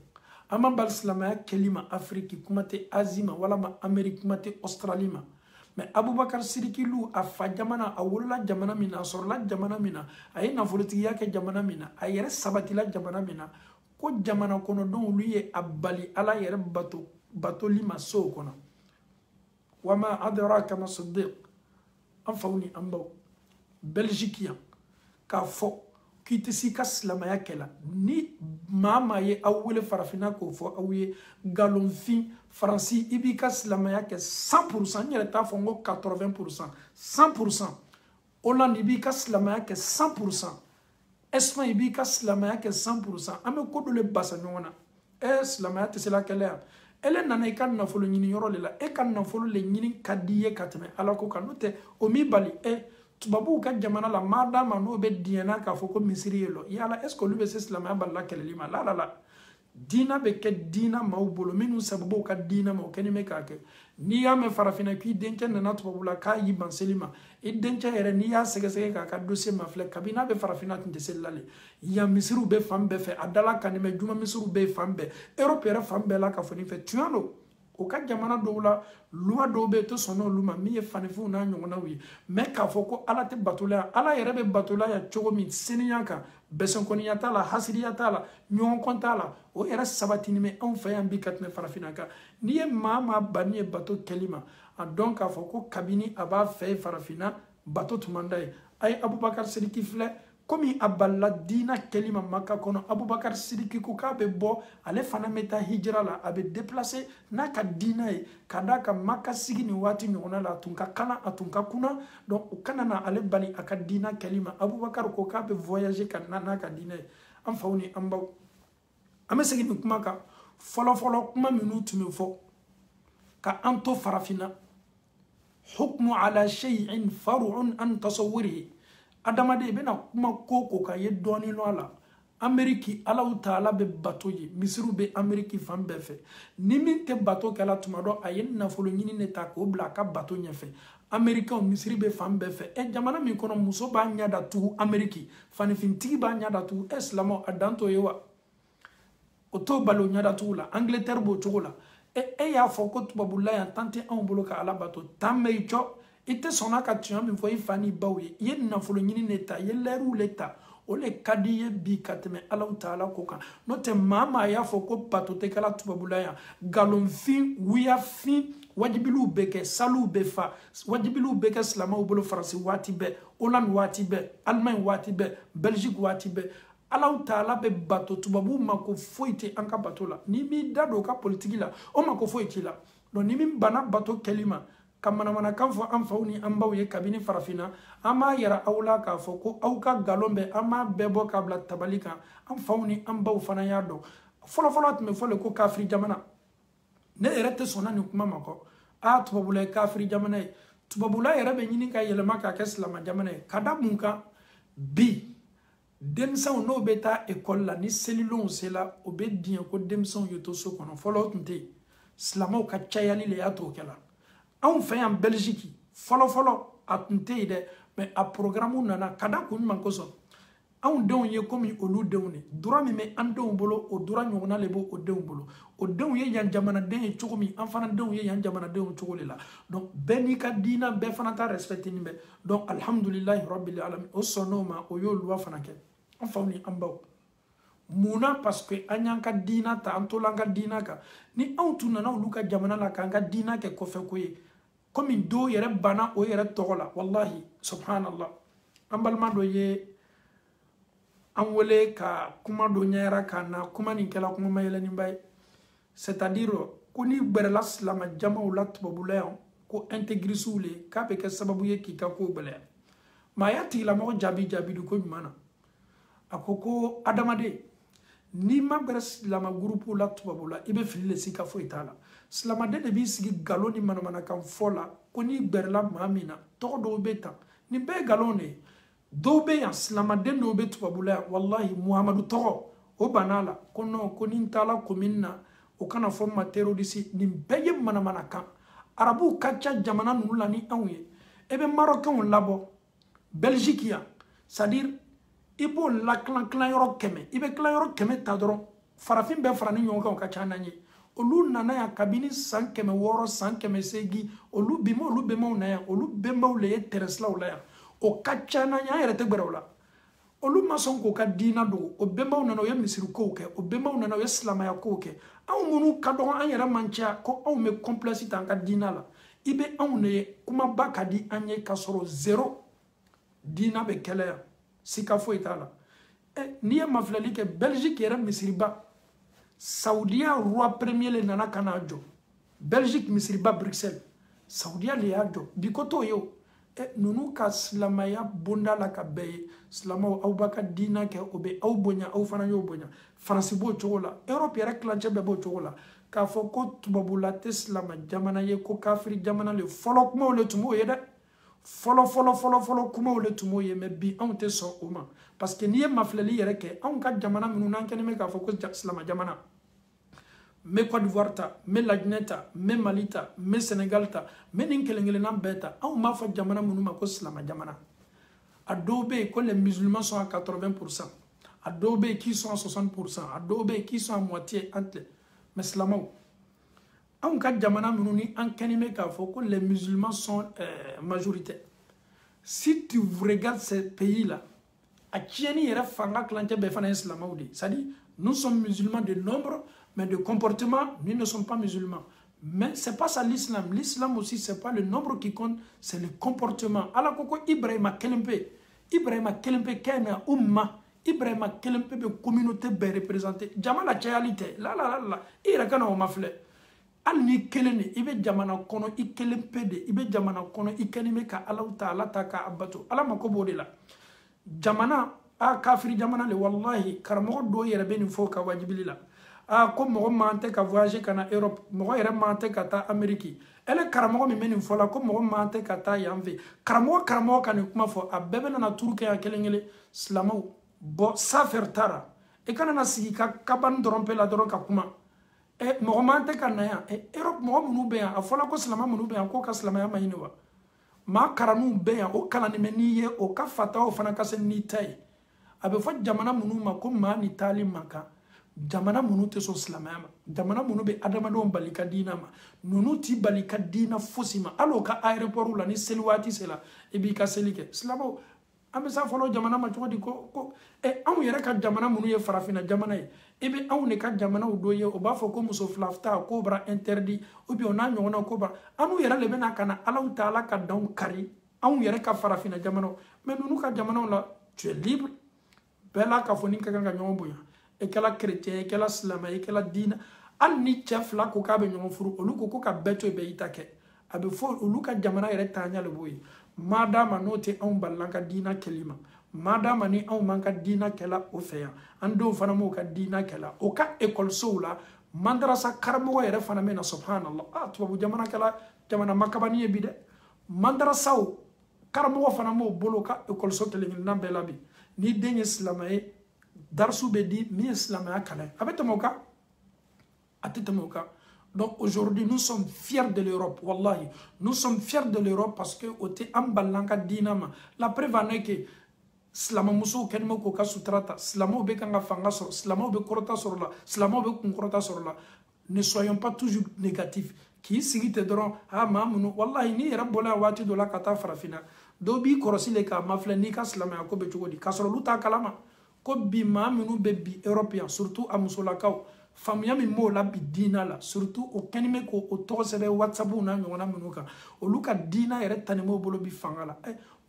ama ballaslama kalima afrique kumate azima wala ma amerique kumate australie ma mais Abubakar Sidiki lu a fa jamana a wolola jamana mina a sɔrɔla jamana mina a ye nafolotigiya kɛ jamana mina a yɛrɛ sabatila jamana mina ko jamana kɔnɔdenw olu ye a bali ala yɛrɛ batoli ma so kɔnɔ wama adraka ma Siddiq an faw ni an baw Belgique yan k'a fɔ k'i tɛ s'i ka silamaya kɛla ni maa ye aw wele farafina k'o fɔ aw ye galonfin faransi i b'i ka silamaya kɛ 100% n yɛrɛ t'a fɔ n ko 80% 100% Hollande i b'i ka silamaya kɛ 100% Espagne i b'i ka silamaya kɛ 100% an bɛ ko dɔ le basa ɲɔgɔn na silamaya tɛ se la kɛlɛ yan ele nana i ka nafolo ɲini yɔrɔ de la e ka nafolo le ɲini ka di ye ka tɛmɛ ala ko kan n'o tɛ o m'i bali tubabuw ka jamana la madama n'o bɛ diɲɛna k'a fɔ ko misiri ye lɔ yala est ce que olu bɛ se silamaya balila kɛlɛli ma la dina bɛ kɛ dina maaw bolo minnu sababuw ka dina ma o kɛni bɛ k'a kɛ n'i y'a mɛn farafina k'i dencɛ nana tubabu la k'a y'i ban seli ma i dencɛ yɛrɛ n'i y'a sɛgɛsɛgɛ k'a ka dossier ma filɛ kabini n'a bɛ farafina tun tɛ seli la le yan misiriw bɛ fan bɛɛ fɛ a dala kan mɛ juma misiriw bɛ fan bɛɛ Europe yɛrɛ fan bɛɛ la ka fɔ nin fɛ tuyan don o ka jamana dɔw la loi dɔw bɛ to sɔnna olu ma min ye fanifinw n'a ɲɔgɔnnaw ye mais k'a fɔ ko ala tɛ batola yan ala yɛrɛ bɛ batola yan cogo min seniya kan bɛsɛnkɔniya t'a la hasidiya t'a la ɲɔgɔnkɔn t'a la o yɛrɛ sabatini bɛ anw fɛ yan bi ka tɛmɛ farafina kan n'i ye maa banni ye bato kɛli ma a dɔn k'a fɔ ko kabini a b'a fɛ farafina bato tun man d'a ye a ye Abubakar Sidiki filɛ komi a balila dina kɛli ma Maka kɔnɔ Abubakar Sidiki ko k'a bɛ bɔ ale fana bɛ taa hijira la a bɛ déplacer n'a ka dina ye ka d'a ka Maka sigi nin waati ɲɔgɔnna la a tun ka kalan a tun ka kunna donc o kana na ale bali a ka dina kɛli ma Abubakar ko k'a bɛ voyager ka na n'a ka dina ye an faw ni an baw an bɛ segin nin kuma kan fɔlɔfɔlɔ kuma minnu tun bɛ fɔ ka an to farafina hukmu ala shay'in far'un an tasawwurihi adamaden bena kuma ko ka ye dɔɔni lɔ a la Ameriki alaw taala bɛ bato ye misiriw bɛ Ameriki fan bɛɛ fɛ ni min tɛ bato kɛla tuma dɔ a ye nafolo ɲini de ta k'o bila a ka bato ɲɛfɛ Amerikɛnw misiri bɛ fan bɛɛ fɛ jamana min kɔnɔ muso b'a ɲɛ datugu Ameriki fanifintigi b'a ɲɛ datugu silamɛw a dan t'o ye wa o t'o bali o ɲɛ datugu la Angleterre b'o cogo la y'a fɔ ko tubabula yan tan tɛ anw bolo ka ala bato tan mɛ i cɔ i tɛ sɔnna ka tiɲɛ min fɔ i fa ni baw ye i ye nafolo ɲini de ta i ye lɛriw le ta o le ka di ye bi ka tɛmɛ alaw taala ko kan n'o tɛ maa y'a fɔ ko bato tɛ kɛla tubabula yan galonfin wuyafin wajibilu beke salu be fa wajibilu beke silamaw bolo faransi waati bɛɛ Hollande waati bɛɛ Allemagne waati bɛɛ Belgique waati bɛɛ Allahu taala be bato tubabu ma ko foyi tɛ an ka bato la ni mi da don ka politiki la o ma ko foyi t'i la donc ni min bana bato kelima ka manamanakan fɔ an faw ni an baw ye kabini farafina an b'a yira aw la k'a fɔ ko aw ka galon bɛ an b'a bɛɛ bɔ k'a bila tabali kan an faw ni an baw fana y'a dɔn fɔlɔfɔlɔ tun bɛ fɔ le ko kafiri jamana ne yɛrɛ tɛ sɔnna nin kuma ma kɔ tubabula ye kafiri jamana ye tubabula yɛrɛ bɛ ɲini ka yɛlɛma k'a kɛ silama jamana ye ka da mun kan bi denmisɛnw n'o bɛ taa ekɔli la ni selilenw sela o bɛ diɲɛ ko denmisɛnw ye to so kɔnɔ fɔlɔ o tun tɛ yen silamaw ka cayali le y'a to o kɛla anw fɛ yan Belgique fɔlɔfɔlɔ a tun tɛ yen dɛ mais a programme nana ka da kun jumɛn kosɔn anw denw ye komi olu denw de droit min bɛ an denw bolo o droit ɲɔgɔnna de b'o denw bolo o denw ye yan jamanaden ye cogo min an fana denw ye yan jamanadenw cogo de la donc bɛɛ n'i ka diina bɛɛ fana ta respecté nin bɛɛ donc alhamdulilahi rabbil alamin o sɔnn'o ma o y'o loi fana kɛ an faw ni an baw munna parce que an y'an ka diina ta an tola an ka diina kan ni anw tun nana olu ka jamana la k'an ka diina kɛ kɔfɛ ko ye komi dɔw yɛrɛ banna o yɛrɛ tɔgɔ la wallahi subhanallah an balima dɔ ye an wele ka kuma dɔ ɲɛra ka na kuma nin kɛla kuma ma yɛlɛninba ye c'est à dire ko n'i gbɛrɛla silama jamaw la tubabula yan ko intégrisiw le k'a bɛ kɛ sababu ye k'i ka ko gɛlɛya mais a y'a tigilamɔgɔ jaabi di ko ɲuman na a ko adamaden n'i ma gbɛrɛ silama gurupu la tubabula i bɛ fili le si ka foyi t'a la silamaden de b'i sigi galon ni manamanakan fɔ la ko n'i gbɛrɛla maa min na tɔgɔ dɔw bɛ ta nin bɛɛ ye galon de ye dɔw bɛ yan silamaden dɔw bɛ tubabula yan wallahi muhamadu tɔgɔ o banna la ko non ko ni n taala commune na o kana fɔ n ma terroriste nin bɛɛ ye manamanakan arabuw ka ca jamana ninnu la ni anw ye e bɛ marɔkɛnw labɔ Belgique yan c'est à dire i b'o lakilan yɔrɔ 100 i bɛ kilan yɔrɔ 100 ta dɔrɔn farafin bɛɛ fara ni ɲɔgɔn kan o ka ca n'an ye olu nana yan kabini san 600 san 800 olu bima olu bɛnbaw na yan olu bɛnbaw le ye tɛrɛsilaw la yan o ka ca n'an ye an yɛrɛ tɛ gbɛrɛ o la olu ma sɔn k'o ka diina dogo o bɛnbaw nana o ye misirikow kɛ o bɛnbaw nana o ye silamaya kow kɛ anw minnu ka dɔgɔ an yɛrɛ man ca ko anw bɛ complexe ta an ka diina la i bɛ anw de ye kumaba ka di an ye ka sɔrɔ zéro diina bɛ kɛlɛ yan sika foyi t'a la n'i ye mafilɛli kɛ Belgique yɛrɛ misiriba Saudiya roi premier le nana ka n'a jɔ Belgique misiriba Bruxelles Saudiya le y'a jɔ bi ko t'o ye o ninnu ka silamaya bonda la ka bɛɛ ye silamaw aw b'a ka diina kɛ o bɛ aw bonya aw fana y'o bonya Faransi b'o cogo la Europe yɛrɛ tilancɛ bɛɛ b'o cogo la k'a fɔ ko tubabula tɛ silama jamana ye ko kafiri jamana le fɔlɔ kumaw le tun b'o ye dɛ fɔlɔ kumaw le tun b'o ye mais bi anw tɛ sɔn o ma parce que n'i ye mafilɛli yɛrɛ kɛ anw ka jamana minnu n'an kɛlen bɛ k'a fɔ ko silama jamana n bɛ Côte d'Ivoire ta n bɛ Laginɛ ta n bɛ Mali ta n bɛ Sénégal ta n bɛ nin kelen-kelenna bɛɛ ta anw b'a fɔ jamana minnu ma ko silama jamana a dɔw bɛ yen ko les musulmans sont à 80% a dɔw bɛ yen qui sont à 60% a dɔw bɛ yen qui sont à moitié entre mais silamaw anw ka jamana minnu ni an kɛlen bɛ k'a fɔ ko les musulmans sont majoritaires si tu regardes ces pays là a tiɲɛni yɛrɛ fanga tilancɛ bɛɛ fana ye silamaw de ye c'est à dire nous sommes musulmans de nombre mais de comportement nous ne sommes pas musulmans mais c'est pas ça l'islam aussi c'est pas le nombre qui compte c'est le comportement ala ko ko Ibrahima kelen pe kɛna umma Ibrahima kelen pe bɛ communauté bɛɛ représenter jama la cayali tɛ la i yɛrɛ kana o mafilɛ hali ni kelen de i bɛ jamana kɔnɔ i kelen pe de i bɛ jamana kɔnɔ i kelen bɛ ka ala ta k'a bato ala mako b'o de la jamana kafiri jamana le wallahi karamɔgɔ dɔw yɛrɛ bɛ nin fɔ ka wajibili la ko mɔgɔ man tɛ ka voyager ka na Europe mɔgɔ yɛrɛ man tɛ ka taa Amérique ele karamɔgɔ min bɛ nin fɔ la ko mɔgɔ man tɛ ka taa yan fɛ karamɔgɔ ka nin kuma fɔ a bɛɛ bɛ nana turu kɛ yan kelen silamaw bɔ safɛr tara i kana na sigi ka kabani dɔrɔn pe la dɔrɔn ka kuma mɔgɔ man tɛ ka na yan Europe mɔgɔ minnu bɛ yan a fɔla ko silama minnu bɛ yan k'o ka silamaya ma ɲini wa maa karaninw bɛ yan o kalanni bɛ n'i ye o ka fataw fana ka se n'i ta ye a bɛ fɔ jamana minnu ma ko maa ni taali man kan jamana minnu tɛ sɔn silamɛya ma jamana minnu bɛ adamadenw bali ka diina ma ninnu t'i bali ka diina fosi ma hali o ka aéroport la ni seli waati sera i b'i ka seli kɛ silamaw amesa folo jamana ma chodi ko anw yere ka jamana munu ye farafina jamana ye ebe anw ne ka jamana u doye o ba fo ko muso flafta ko bra interdit ou bien on a nyona ko bra anu yere le bena kana Allah taala ka daw kari anw yere ka farafina jamana mais nunu ka jamana la tu es libre bela ka foni ka nga nyon boya e kala chrétien e kala islam e kala dina al ni chef la ko ka be nyon furu olu ko ka beto be itake abe fo olu ka jamana yere tanya le boy madama note on ballanka dina kelima madama ni on manka dina kela o feya ando fana mo ka dina kela o ka école soula mandrasa karmo yere fana mena subhanallah tubabu jamana kala jamana makabani e bide mandrasa o karmo fana mo boloka école so kele nambe labi ni denye islamay darsu be di mi islamay kala abetamoka atetamoka. Donc aujourd'hui, nous sommes fiers de l'Europe. Wallahi, nous sommes fiers de l'Europe parce que au te ambalanka dinama. La preuve en est que slama muso kenmo ko ka sutrata, slamo be kanga fanga sur, slamo be korota sur la, slamo be kunkorota sur la. Ne soyons pas toujours négatifs. Qui sigite dron mamuno wallahi ni rabbola wati do la kata farafina. Do bi korosi le ka mafle ni ka slama ko be chugodi. Kasoro luta kalama. Ko bi mamuno be bi européen surtout a musola kaw. Famille mi mo la bi dina la surtout au kanime ko o to sebe whatsapp na nyona munuka o luka dina yere tanimo bolo bi fangala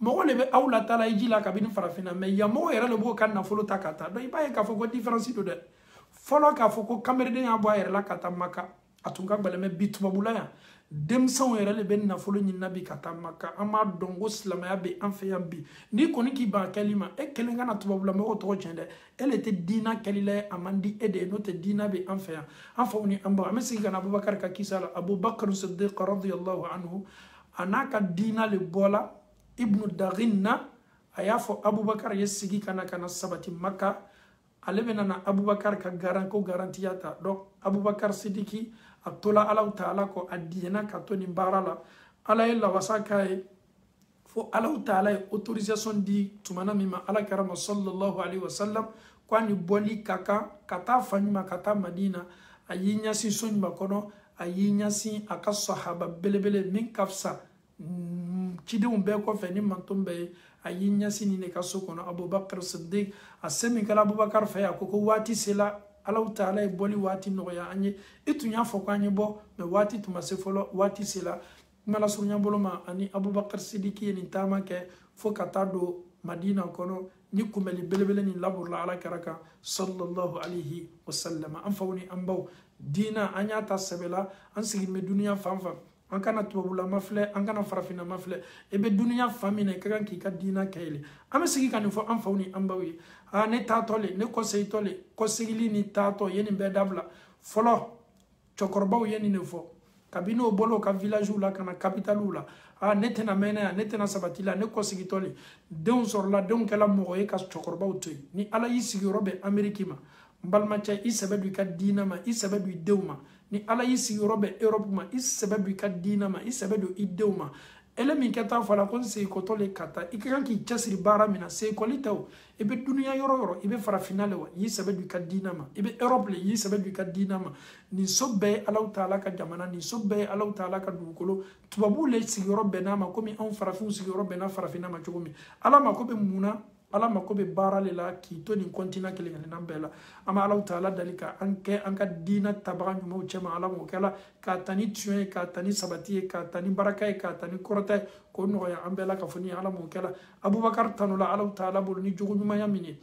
mo le be awla tala ijila ka bin farafina me ya mo yere le bo kan na folo takata do ibaye ka foko différence do de folo ka foko camera de ya bo yere la kata maka atunga bele me bitubabula ya dem son yere le ben na folo nyina bi kata maka ama dongo slama ya be anfe bi ni koni ki ba kalima e kelenga na tubabula me o to chende elle était dina kalile amandi ede no te dina be anfe anfa uni amba amesi kana Abubakar ka kisala Abubakar Siddiq radiyallahu anhu anaka dina le bola ibnu Daghinna ayafo Abubakar yesigi kana sabati Makka alebena na Abubakar ka garantiyata donc Abubakar Siddiqi atola Allah taala ko adina ka toni barala ala illa wasaka fo Allah taala autorisation di tumana mima ala karama sallallahu alaihi wasallam kwani boli kaka kata fanyuma kata Madina ayinya si sonba kono ayinya si aka sahaba belebele min kafsa kidi umbe ko fe ni mantumbe ayinya si ni ne kaso kono Abubakar Siddiq asemi kala Abubakar fe akoko wati sela Allah taala e boli wati noya anye itunya foko anye bo me wati tumase folo wati sela mala sunya boloma ani Abubakar Siddiq ni tama ke fo kata do Madina kono ni kumeli belebele ni laburla ala karaka sallallahu alaihi wasallam an fawni an baw dina anya ta sebela an sigi me dunia famfa an kana tubabula mafle an kana farafina mafle e be dunia famine kagan ki ka dina kayle am sigi kan fo an fawni an baw ne tatole ne conseil tole ko sigili ni tato yeni be dabla folo chokorbaw yeni ne fo kabino bolo ka village la kana capital la netena mena netena sabatila ne ko sigitole don sorla don kala mo e ka chokorba utoy ni ala yisigi robe amerikima mbalma cha isabedu ka dinama isabedu deuma ni ala yisigi robe europe ma isabedu ka dinama isabedu ideuma ele min kata fala kon se ko tole kata ikan ki chasri bara mina se ko litaw ibe dunya yoro ibe fara finale wa yisabedu ka dinama ibe europe le yisabedu ka dinama ni sobbe Allah taala ka jamana ni sobbe Allah taala ka dukolo tubabu le sigoro benama komi on fara fu sigoro bena fara finama chogomi ala ma ko be muna ala ma ko be bara le la ki to ni kontina kele ngale nambela ama Allah taala dalika anka dina tabanyu mo chema ala mo kala ka tani tue ka tani sabati ka tani baraka ka tani korota ko no ya ambela ka funi ala mo kala Abubakar tanula Allah taala bol ni jogu nyuma yamini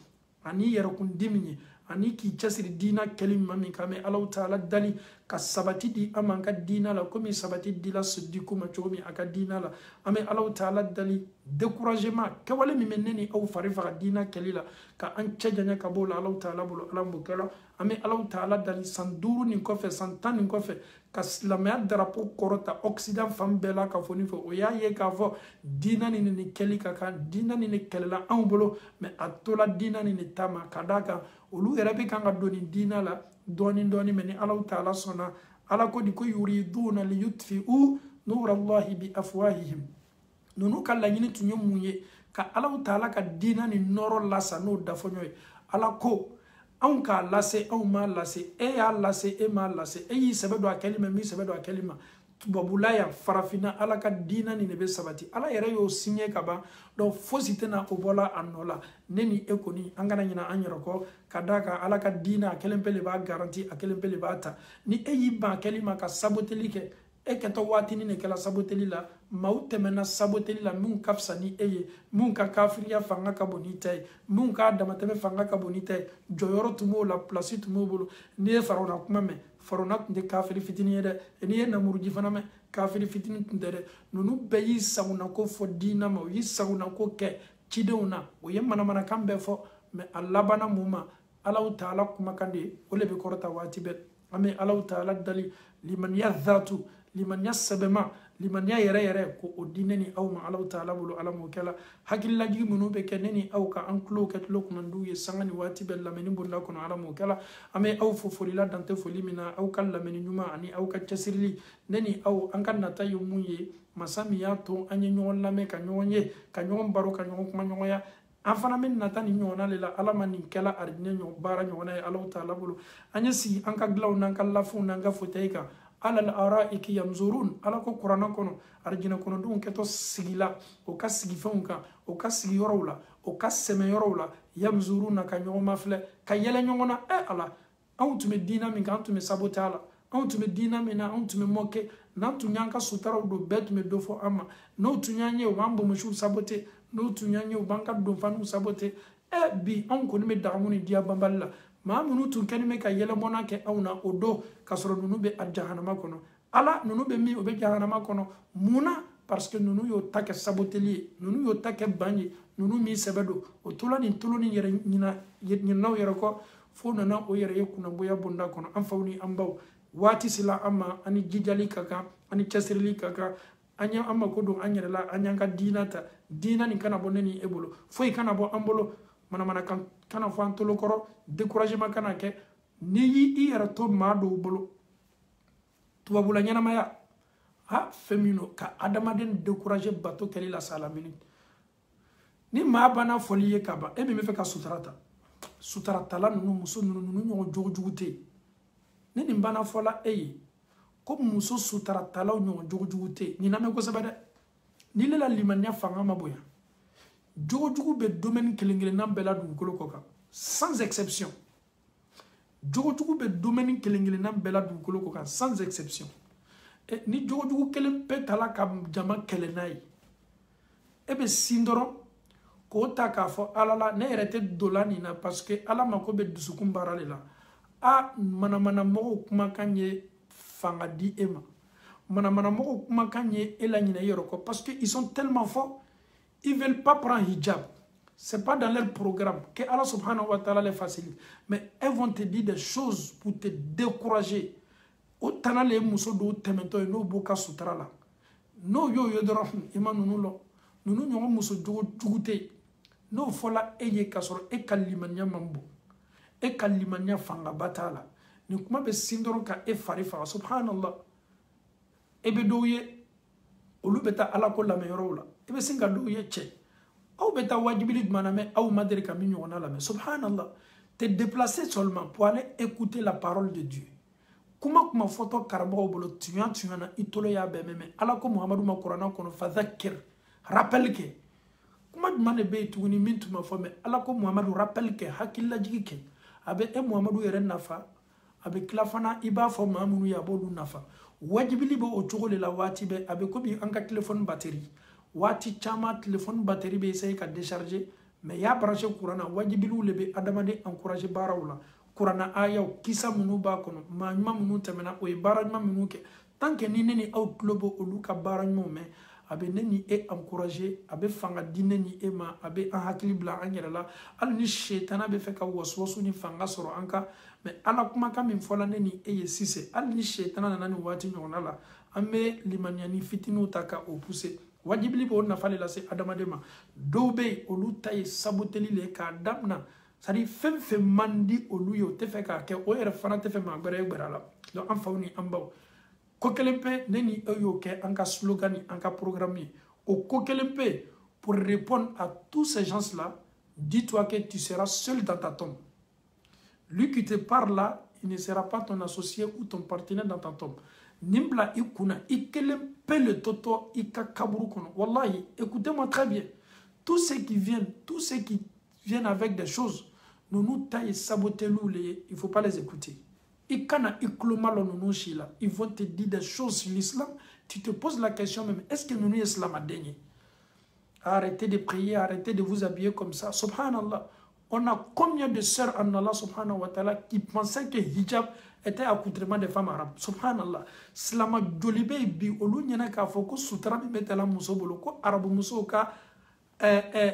ani yero kun dimini ani ki chasiri dina kelim mami kame Allah taala dali ka sabati di amanka dina la komi sabati di la siddiku ma chomi aka dina la ame Allah taala dali découragement ke wala mi meneni au farifa dina kelila ka an chejanya ka bola Allah taala bolo alambu kala ame Allah taala dali sanduru ni ko fe santan ni ko fe ka lamya drapeau korota occident fambela ka foni fo o ya ye ka fo dina ni kelika ka dina ni kelela an bolo me atola dina ni tama kadaka olu erabe kanga doni dina la doni meni Allah taala sona ala ko di ko yuriduna li yutfi'u nur Allah bi afwahihim nunu kala nyini tunyo munye ka Allah taala ka dina ni noro lasa no dafonyoy ala ko an ka lase an ma lase e ya lase e ma lase e yi sabedo a kalima mi sabedo a kalima tubabula ya farafina ala ka dina ni ne be sabati ala yɛrɛ y'o signé ka ban donc fosi tɛna o bɔla a nɔ la ne ni e kɔni an kana ɲina an yɛrɛ kɔ ka d'a kan ala ka dina a kelen pe de b'a garanti a kelen pe de b'a ta ni e y'i ban kɛli ma ka saboteli kɛ e kɛtɔ waatini ne kɛla saboteli la maaw tɛmɛna saboteli la minnu ka fisa ni e ye minnu ka kafiriya fanga ka bon ni ta ye minnu ka damatɛmɛ fanga ka bon ni ta ye jɔyɔrɔ tun b'o la place tun b'o bolo n'i ye Farawuna kuma mɛn Farawuna tun tɛ kafiri fitini ye dɛ n'i ye Namuruji fana mɛn kafiri fitini tun tɛ dɛ ninnu bɛɛ y'i sagonako fɔ diina ma u y'i sagonako kɛ cidenw na o ye manamanakan bɛɛ fɔ mɛ a labanna mun ma Alahu Taala kumakan de ye o de bɛ kɔrɔta waati bɛɛ an bɛ Alahu Taala dali limaniya zaatu limaniya sɛbɛma limaniya yɛrɛ yɛrɛ ko o di ne ni aw ma Alahu Taala bolo ala m'o kɛla hakililajigi minnu bɛ kɛ ne ni aw ka an tulo kɛ tulo kunnandiw ye sanga ni waati bɛɛ lamɛnni bonda kɔnɔ ala m'o kɛla an bɛ aw fo folila dantɛ foli min na aw ka lamɛnni ɲuman ani aw ka cɛsirili ne ni aw an ka nata ye mun ye masa min y'a to an ye ɲɔgɔn lamɛn ka ɲɔgɔn ye ka ɲɔgɔn baro ka ɲɔgɔn kuma ɲɔgɔnya an fana bɛ nata ni ɲɔgɔnna de la ala ma nin kɛla aridinɛ baara ɲɔgɔnna ye Alahu Taala bolo an ye sigi an ka dilanw n'an ka lafuw n'an ka fauteuil kan alal araiki yanzurun ala ko kuranɛ kɔnɔ arijinɛ kɔnɔdenw kɛtɔ sigi la o ka sigifɛnw kan o ka sigiyɔrɔw la o ka sɛmɛyɔrɔw la yanzurun na ka ɲɔgɔn mafilɛ ka yɛlɛ ɲɔgɔn na ala anw tun bɛ diina min kan an tun bɛ saboter a la anw tun bɛ diina min na anw tun bɛ moquer n'an tun y'an ka sutaraw don bɛɛ tun bɛ dɔ fɔ an ma n'o tun y'an ye u b'an bomusiw saboter n'o tun y'an ye u b'an ka donfaniw saboter bi anw kɔni bɛ dagamu ni diya banbali la maa minnu tun kɛlen bɛ ka yɛlɛbɔnna kɛ anw na o don k'a sɔrɔ ninnu bɛ a jahanama kɔnɔ ala ninnu bɛ min o bɛ jahanama kɔnɔ mun na parce que ninnu y'o ta kɛ saboteli ye ninnu y'o ta kɛ ban ye ninnu min sɛbɛ don o tola nin tolo ni yɛrɛ ɲininaw yɛrɛ kɔ fo nana o yɛrɛ ye kunnanboya bonda kɔnɔ an faw ni an baw waati sela an ma an ni jijali ka kan an ni cɛsirili ka kan an ye an mako don an yɛrɛ la an y'an ka diina ta diina nin kana bɔ ne ni e bolo foyi kana bɔ an bolo manamanakan kana fɔ an tolo kɔrɔ découragement kana kɛ n'i y'i yɛrɛ to maa dɔw bolo tubabula ɲɛnamaya fɛn min don ka adamaden décourager bato kɛli la sa la minute ni maa banna fɔli ye ka ban e min bɛ fɛ ka sutura ta sutura tala ninnu muso ninnu ɲɔgɔn jogojugu tɛ yen ni nin banna fɔla e ye ko muso sutura talaw ɲɔgɔn jogojugu tɛ yen nin lamɛn kosɛbɛ dɛ ni ne la limaniya fanga ma bonya jogojugu bɛ domaine kelen-kelenna bɛɛ la dugukolo kɔ kan sans exception jogojugu bɛ domaine kelen-kelenna bɛɛ la dugukolo kɔ kan sans exception ni jogojugu kelen pe tala ka jama kɛlɛ n'a ye e bɛ sin dɔrɔn k'o ta k'a fɔ ala la ne yɛrɛ tɛ dola nin na parce que ala mako bɛ dusukun baara de la manamana mɔgɔw kumakan ye fanga di e ma manamana mɔgɔw kumakan ye e la ɲinɛ i yɛrɛ kɔ parce que ils sont tellement forts ils veulent pas prendre hijab c'est pas dans leur programme que Allah subhanahu wa ta'ala les facilite mais elles vont te dire des choses pour te décourager o tana le muso do tɛmɛtɔ ye n'o b'o ka sutura la n'o y'o ye dɔrɔn i ma ninnu lɔ ninnu ɲɔgɔn muso jugu tɛ yen n'o fɔla e ye k'a sɔrɔ e ka limaniya man bon e ka limaniya fangaba t'a la nin kuma bɛ sin dɔrɔn ka e fari faga subhanallah e bɛ dɔw ye olu bɛ taa ala ko lamɛnyɔrɔw la e bɛ sin ka dɔw ye cɛ aw bɛ taa wajibili jumɛn na mɛ aw ma deli ka min ɲɔgɔnna lamɛn subhanallah te déplacer seulement pour aller écouter la parole de Dieu kuma fɔtɔ karamɔgɔw bolo tuɲa na i tolo y'a bɛɛ mɛn ala ko muhamadu ma kuranɛ kɔnɔ fadhakir rappel kɛ kuma jumɛn de bɛ yen tuguni min tun ma fɔ mɛ ala ko muhamadu rappel kɛ hakililajigi kɛ a bɛ e muhamadu yɛrɛ nafa a bɛ tila fana i b'a fɔ maa minnu ye a b'olu nafa wajibili bɛ o cogo de la waati bɛɛ a bɛ komi an ka téléphone batterie waati caman téléphone batterie bɛ essayer ka décharger mais y'a branché courant na wajibiliw de bɛ adamaden encourager baaraw la kuranna ayaw kisa minnu b'a kɔnɔ maa ɲuman minnu tɛmɛna o ye baara ɲuman minnu kɛ tant que ni ne ni aw tulo bɛ olu ka baara ɲumanw mɛn a bɛ ne ni e encourager a bɛ fanga di ne ni e ma a bɛ an hakili bila an yɛrɛ la hali ni shetana bɛ fɛ ka wasuwasu ni fanga sɔrɔ an kan mais ala kumakan min fɔla ne ni e ye sisan hali ni shetana nana nin waati ɲɔgɔnna la an bɛ limaniya ni fitininw ta ka o pousser wajibili b'o nafa de lase adamaden ma dɔw bɛ yen olu ta ye saboteli le k'a damina c'est-à-dire fɛn fɛn man di olu ye o tɛ fɛ k'a kɛ o yɛrɛ fana tɛ fɛ maa gbɛrɛ ye gbɛrɛ la donc an faw ni an baw ko kelen pe ne ni e y'o kɛ an ka slogan ni an ka programme ye o ko kelen pe pour répondre à tous ces gens là dis-toi que tu seras seul dans ta tombe lui qui te parle là il ne sera pas ton associé ou ton partenaire dans ta tombe nimbla ikuna ikele pele toto ikakaburu kono. Wallahi, écoutez-moi très bien. Tous ceux qui viennent avec des choses, nous taillent saboter nous, il ne faut pas les écouter. Ils vont te dire des choses sur l'islam. Tu te poses la question même, est-ce que nous islam a daigné? Arrêtez de prier, arrêtez de vous habiller comme ça. Subhanallah. On a combien de sœurs en Allah subhanahu wa ta'ala qui pensaient que hijab était accoutrement des femmes arabes. Subhanallah. Slama jolibe bi olu nyana ka foko sutra bi metela muso bolo ko arabu muso ka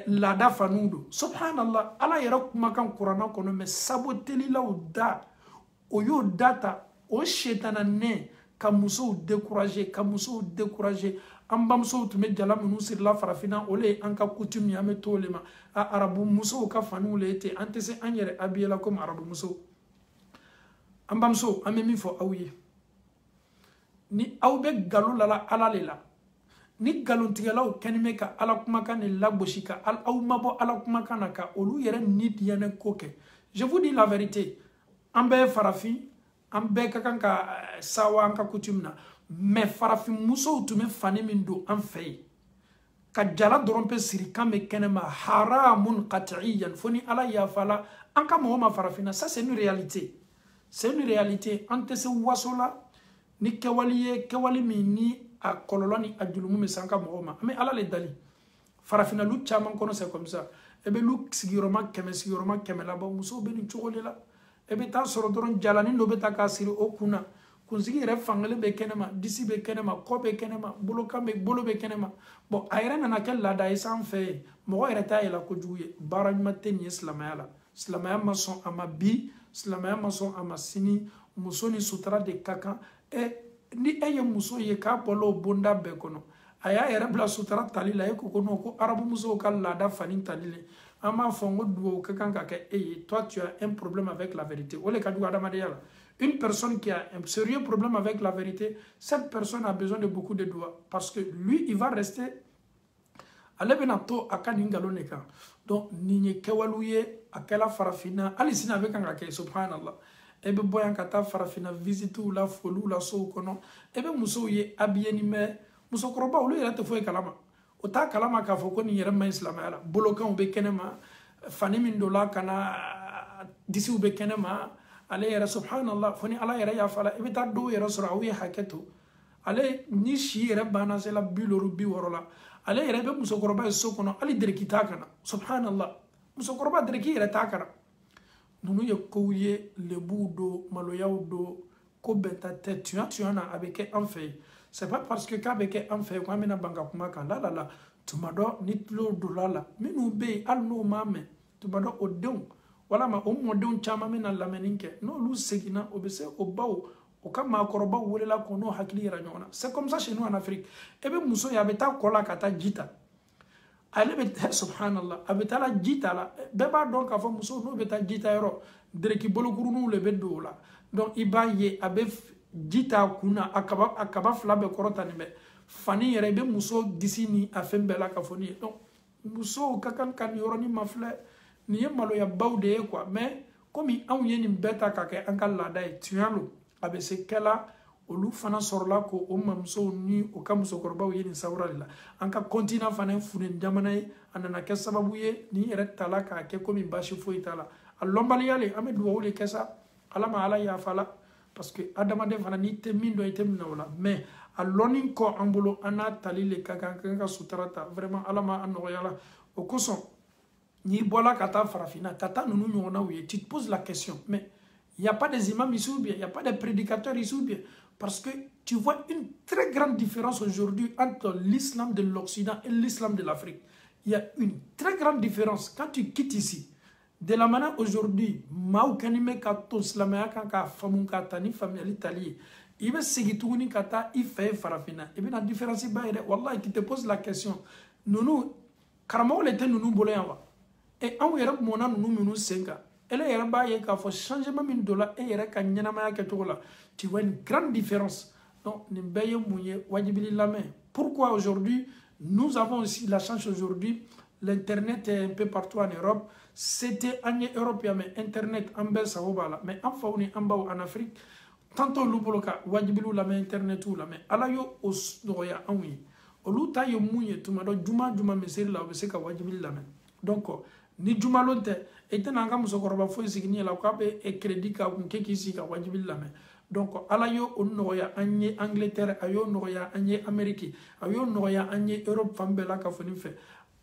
lada fanudo. Subhanallah. Ala yera kuma kan Qur'ana kono me saboteli la uda. Oyo data o shetana ne ka muso décourager, ka muso décourager. Amba muso tume jala munu sir la farafina ole anka coutume ya metolema a arabu muso ka fanu lete antese anyere abiela comme arabu muso. Amba muso amemi fo awye ni awbe galu lala alalela ni galon tigalaw kenime ka ala kuma kan la boshika al aw mabo ala kuma kan ka olu yere nit yene koke. Je vous dis la vérité, ambe farafi ambe ka kan ka sawa anka coutume na. Mais farafin muso tume fani min do an fay ka jala dorompe siri kambe kenema haramun qat'iyan foni ala ya fala anka mohoma farafina. Ça c'est une réalité, c'est une réalité. Ante se wasola ni kewali ni a kololani ajulumu me sanka mohoma mais ala le dali farafina lu chaman kono c'est comme ça. Ebe lu sigiroma keme la ba muso be ni chogolela ebe ta soro doron jalani no be ta kasiri okuna kunsigi yɛrɛ fankelen bɛ kɛnɛma disi bɛ kɛnɛma kɔ bɛ kɛnɛma bolo bɛ kɛnɛma bon a yɛrɛ nana kɛ laada ye san fɛ ye mɔgɔ yɛrɛ t'a yɛlɛ kojugu ye baara ɲuman tɛ nin ye silamɛya la. Silamɛya ma sɔn a ma bi, silamɛya ma sɔn a ma sini. Muso ni sutura de ka kan ni e ye muso ye k'a bɔla o bonda bɛɛ kɔnɔ a y'a yɛrɛ bila sutura tali la e ko ko non ko arabu musow ka laada fani tali le an b'a fɔ n ko duwawu ka kan ka kɛ e ye. Toi tu as un problème avec la vérité, o le ka jugu adamadenya la. Une personne qui a un sérieux problème avec la vérité, cette personne a besoin de beaucoup de doigts. Parce que lui, il va rester. Donc, Nini Kewalouye, Akela Farafina, Alicina avec un raquet, subhanallah. Ebe Boyan Kata Farafina, visite ou la folou, la soukono. Ebe Moussouye, Abienime, Moussokroba, ou lui, il a te foué Kalama. Ota Kalama Kafoko, ni Yerema Islamala, Bolokan ou Bekenema, Fanimindola, Kana, d'ici ou Bekenema. Ale yɛrɛ subhanallah foni ala yɛrɛ yafala i bɛ taa dɔw yɛrɛ sɔrɔ aw ye hakɛ to ale ni si yɛrɛ banna se la 60 la ale yɛrɛ bɛ musokɔrɔba ye so kɔnɔ hali dereki t'a kana subhanallah musokɔrɔba dereki yɛrɛ t'a kana. Ninnu ye kow ye lebuw do maloyaw do ko bɛnta tɛ tuya na a bɛ kɛ an fɛ yen. C'est pas parce que k'a bɛ kɛ an fɛ yen ko an bɛna ban ka kuma kan la tuma dɔ ni tulo donna la minnu bɛ yen hali n'o m'a mɛn tuma dɔ o denw walama o mɔdenw caman bɛna lamɛnni kɛ n'olu seginna o bɛ se o baw o ka maakɔrɔbaw welela ko n'o hakili yira ɲɔgɔn na. C'est comme ça chez nous en Afrique. E bɛ muso ye a bɛ taa kɔ la ka taa ji ta ale bɛ subhanallah a bɛ taa la ji ta la bɛɛ b'a dɔn k'a fɔ muso n'o bɛ taa ji ta yɔrɔ dereki bolokuruninw le bɛ don o la. Donc i b'a ye a bɛ ji ta a kun na a kaba fila bɛɛ kɔrɔta nin bɛ fani yɛrɛ i bɛ muso disi ni a fɛn bɛɛ la ka fɔ nin ye. Donc musow ka kan ka nin yɔrɔnin mafilɛ. Ni ye maloya baw de ye quoi mais komi anw ye nin bɛɛ ta ka kɛ an ka laada ye tiɲɛ lo a bɛ se kɛla olu fana sɔrɔla ko o mamusow ni o ka musokɔrɔbaw ye nin sawura de la. An ka continent fana ye funen jamana ye a nana kɛ sababu ye ni yɛrɛ tala k'a kɛ komi baasi foyi t'a la a lɔnbaliya le an bɛ duwawu de kɛ sa ala ma ala yafa la parce que adamaden fana n'i tɛ min dɔn i tɛ minɛ o la mais a lɔnni kɔ an bolo an n'a tali le ka kan ka sutura ta vraiment ala ma a nɔgɔya la o kosɔn. Ni bola kata farafina, kata nunu nyona ouye, tu te poses la question, mais il n'y a pas des imams ici ou bien, il n'y a pas des prédicateurs ici ou bien, parce que tu vois une très grande différence aujourd'hui entre l'islam de l'Occident et l'islam de l'Afrique. Il y a une très grande différence. Quand tu quittes ici, de la manière aujourd'hui, Mao Kanime Kato Slamaya Kanka Famunka Tani Famille Italie, il va se gitouni kata, il fait farafina. Et bien la différence, wallah, tu te poses la question, nous, Karamo l'était nous boléanwa. Et en Europe, mon nom nous senga. Elle est rabaye qu'à faut changement min dollar et yera ka nyanama ka tola. Tu vois une grande différence. Donc, nimbaye mouye wajibili la main. Pourquoi aujourd'hui nous avons aussi la chance aujourd'hui, l'internet est un peu partout en Europe. C'était en Europe, mais internet en bel saobala, mais enfin on est en bas en Afrique. tantôt luboloka wajibilu la mais internetu la mais ala yo os noya anwi olu ta yo munye tuma do juma mesiri la obese ka wajibil la mais donc ni juma lonte etena nga muso koroba fo signi la ko be e credit ka kun ke kisi ka wajibil la mais donc ala yo on noya anye Angleterre ayo noya anye Amérique ayo noya anye Europe fambela ka foni fe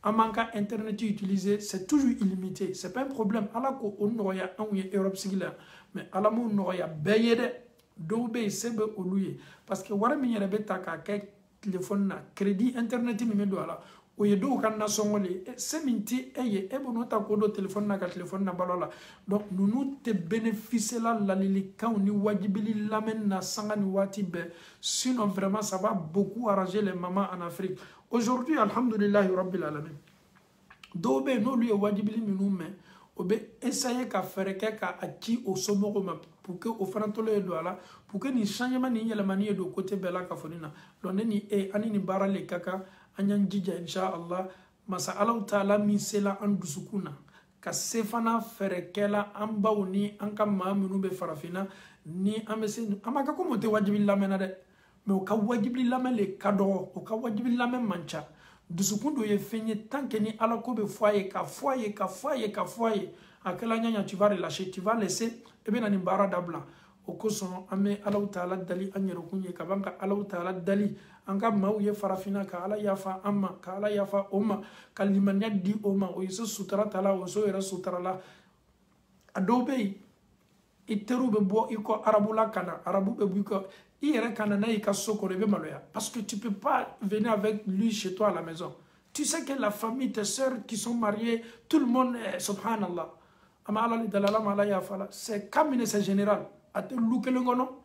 amanka internet utilisé c'est toujours illimité c'est pas un problème ala ko on noya anye Europe sigila mais ala mo noya beyede do be sebe oluye parce que wara mi yere beta ka ke téléphone na crédit internet mi me do ala o ye do kan na songoli se minti eye e bono ta ko do téléphone na ka téléphone na balola donc nous te bénéficier la lili kan ni wajibili lamen na sanga ni wati be sinon vraiment ça va beaucoup arranger les mamans en Afrique aujourd'hui alhamdulillah rabbil alamin do be no lui wajibili minu me obe essayer ka faire ka achi au somogo ma pour que au frantolo e do ala pour que ni changement ni yele mani do côté bela ka fonina don ni e ani ni barale kaka anyan jija inshallah masa Allah taala mi sela an dusukuna ka sefana faire kela an bawni an kam mamunu be farafina ni amese amaka ko mote wajibi lamena de mais o ka wajibi lamele kado o ka wajibi lamen mancha dusukundo ye fenye tant que ni ala ko be foyer akela nyanya tu vas relâcher tu vas laisser et bien ni bara dabla o ko son ame ala taala dali anyero kunye ka banka ala taala dali anga mawye farafina ka ala yafa amma ka ala yafa umma kalimanya di umma o yesu sutra taala o so era sutra la adobe iteru be bo iko arabula kana arabu be buko ire kana na ika soko rebe maloya parce que tu peux pas venir avec lui chez toi à la maison tu sais que la famille tes sœurs qui sont mariées tout le monde subhanallah ama ala li dalala mala ya fala c'est comme c'est général at lukelengono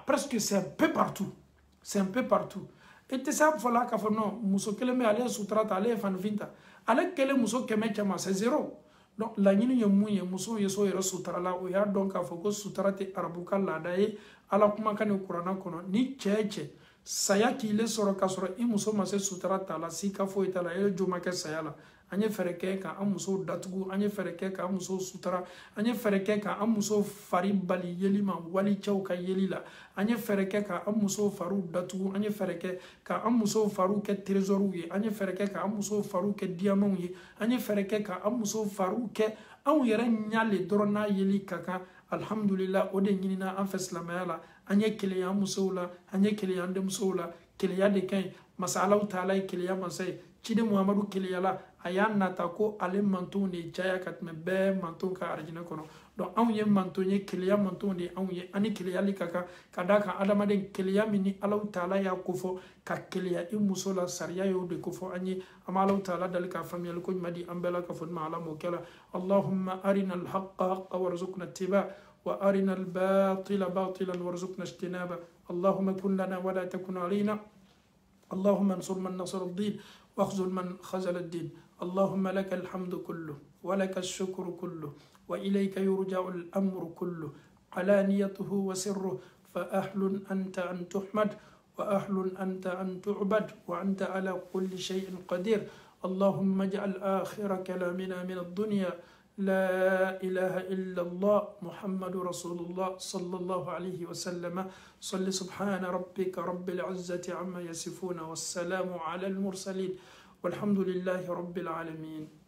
presque c'est un peu partout et tu sais fala ka non muso kele me ale sutrata ale fan vinta ale kele muso keme chama c'est zéro donc la nyini ye munye muso yeso yero sutrala o ya donc a foko sutrate arabuka la dai ala kuma kan qur'ana kono ni cheche saya ki le soro ka soro I muso ma se sutrata la sika fo itala e juma ke sayala anye fereke ka amuso datugu anye fereke ka amuso sutra anye fereke ka amuso fari bali yelima wali chauka yelila anye fereke ka amuso faru datugu anye fereke ka amuso faru ke trezoru ye anye fereke ka amuso faru ke diamant ye anye fereke ka amuso faru ke an yere nyale dorona yeli kaka alhamdulillah ode nyina an feslamala anye keleya muso la anye keleya ndemso la keleya de kay masala taala keleya masay cide muhammadu keleyala ayan nata ko ale manton de jaya katme be manton ka arjina kono donc an ye manton ye keleya manton de an ye ani keleyali kaka kadaka adama de keleya mini Allah taala ya kofo ka keleya I muso la sariya yo de kofo anyi ama Allah taala dalika famiyal ko madi ambela ka fon ma ala mo kala allahumma arina al haqqa haqqa warzuqna ittiba wa arina al batila batilan warzuqna ijtinaba allahumma kun lana wa la takun علينا اللهم انصر من نصر الدين واخذل من خذل الدين اللهم لك الحمد كله ولك الشكر كله وإليك يرجع الأمر كله علانيته وسره فأهل أنت أن تحمد وأهل أنت أن تعبد وأنت على كل شيء قدير اللهم اجعل آخر كلامنا من الدنيا لا إله إلا الله محمد رسول الله صلى الله عليه وسلم صل سبحان ربك رب العزة عما يصفون والسلام على المرسلين والحمد لله رب العالمين.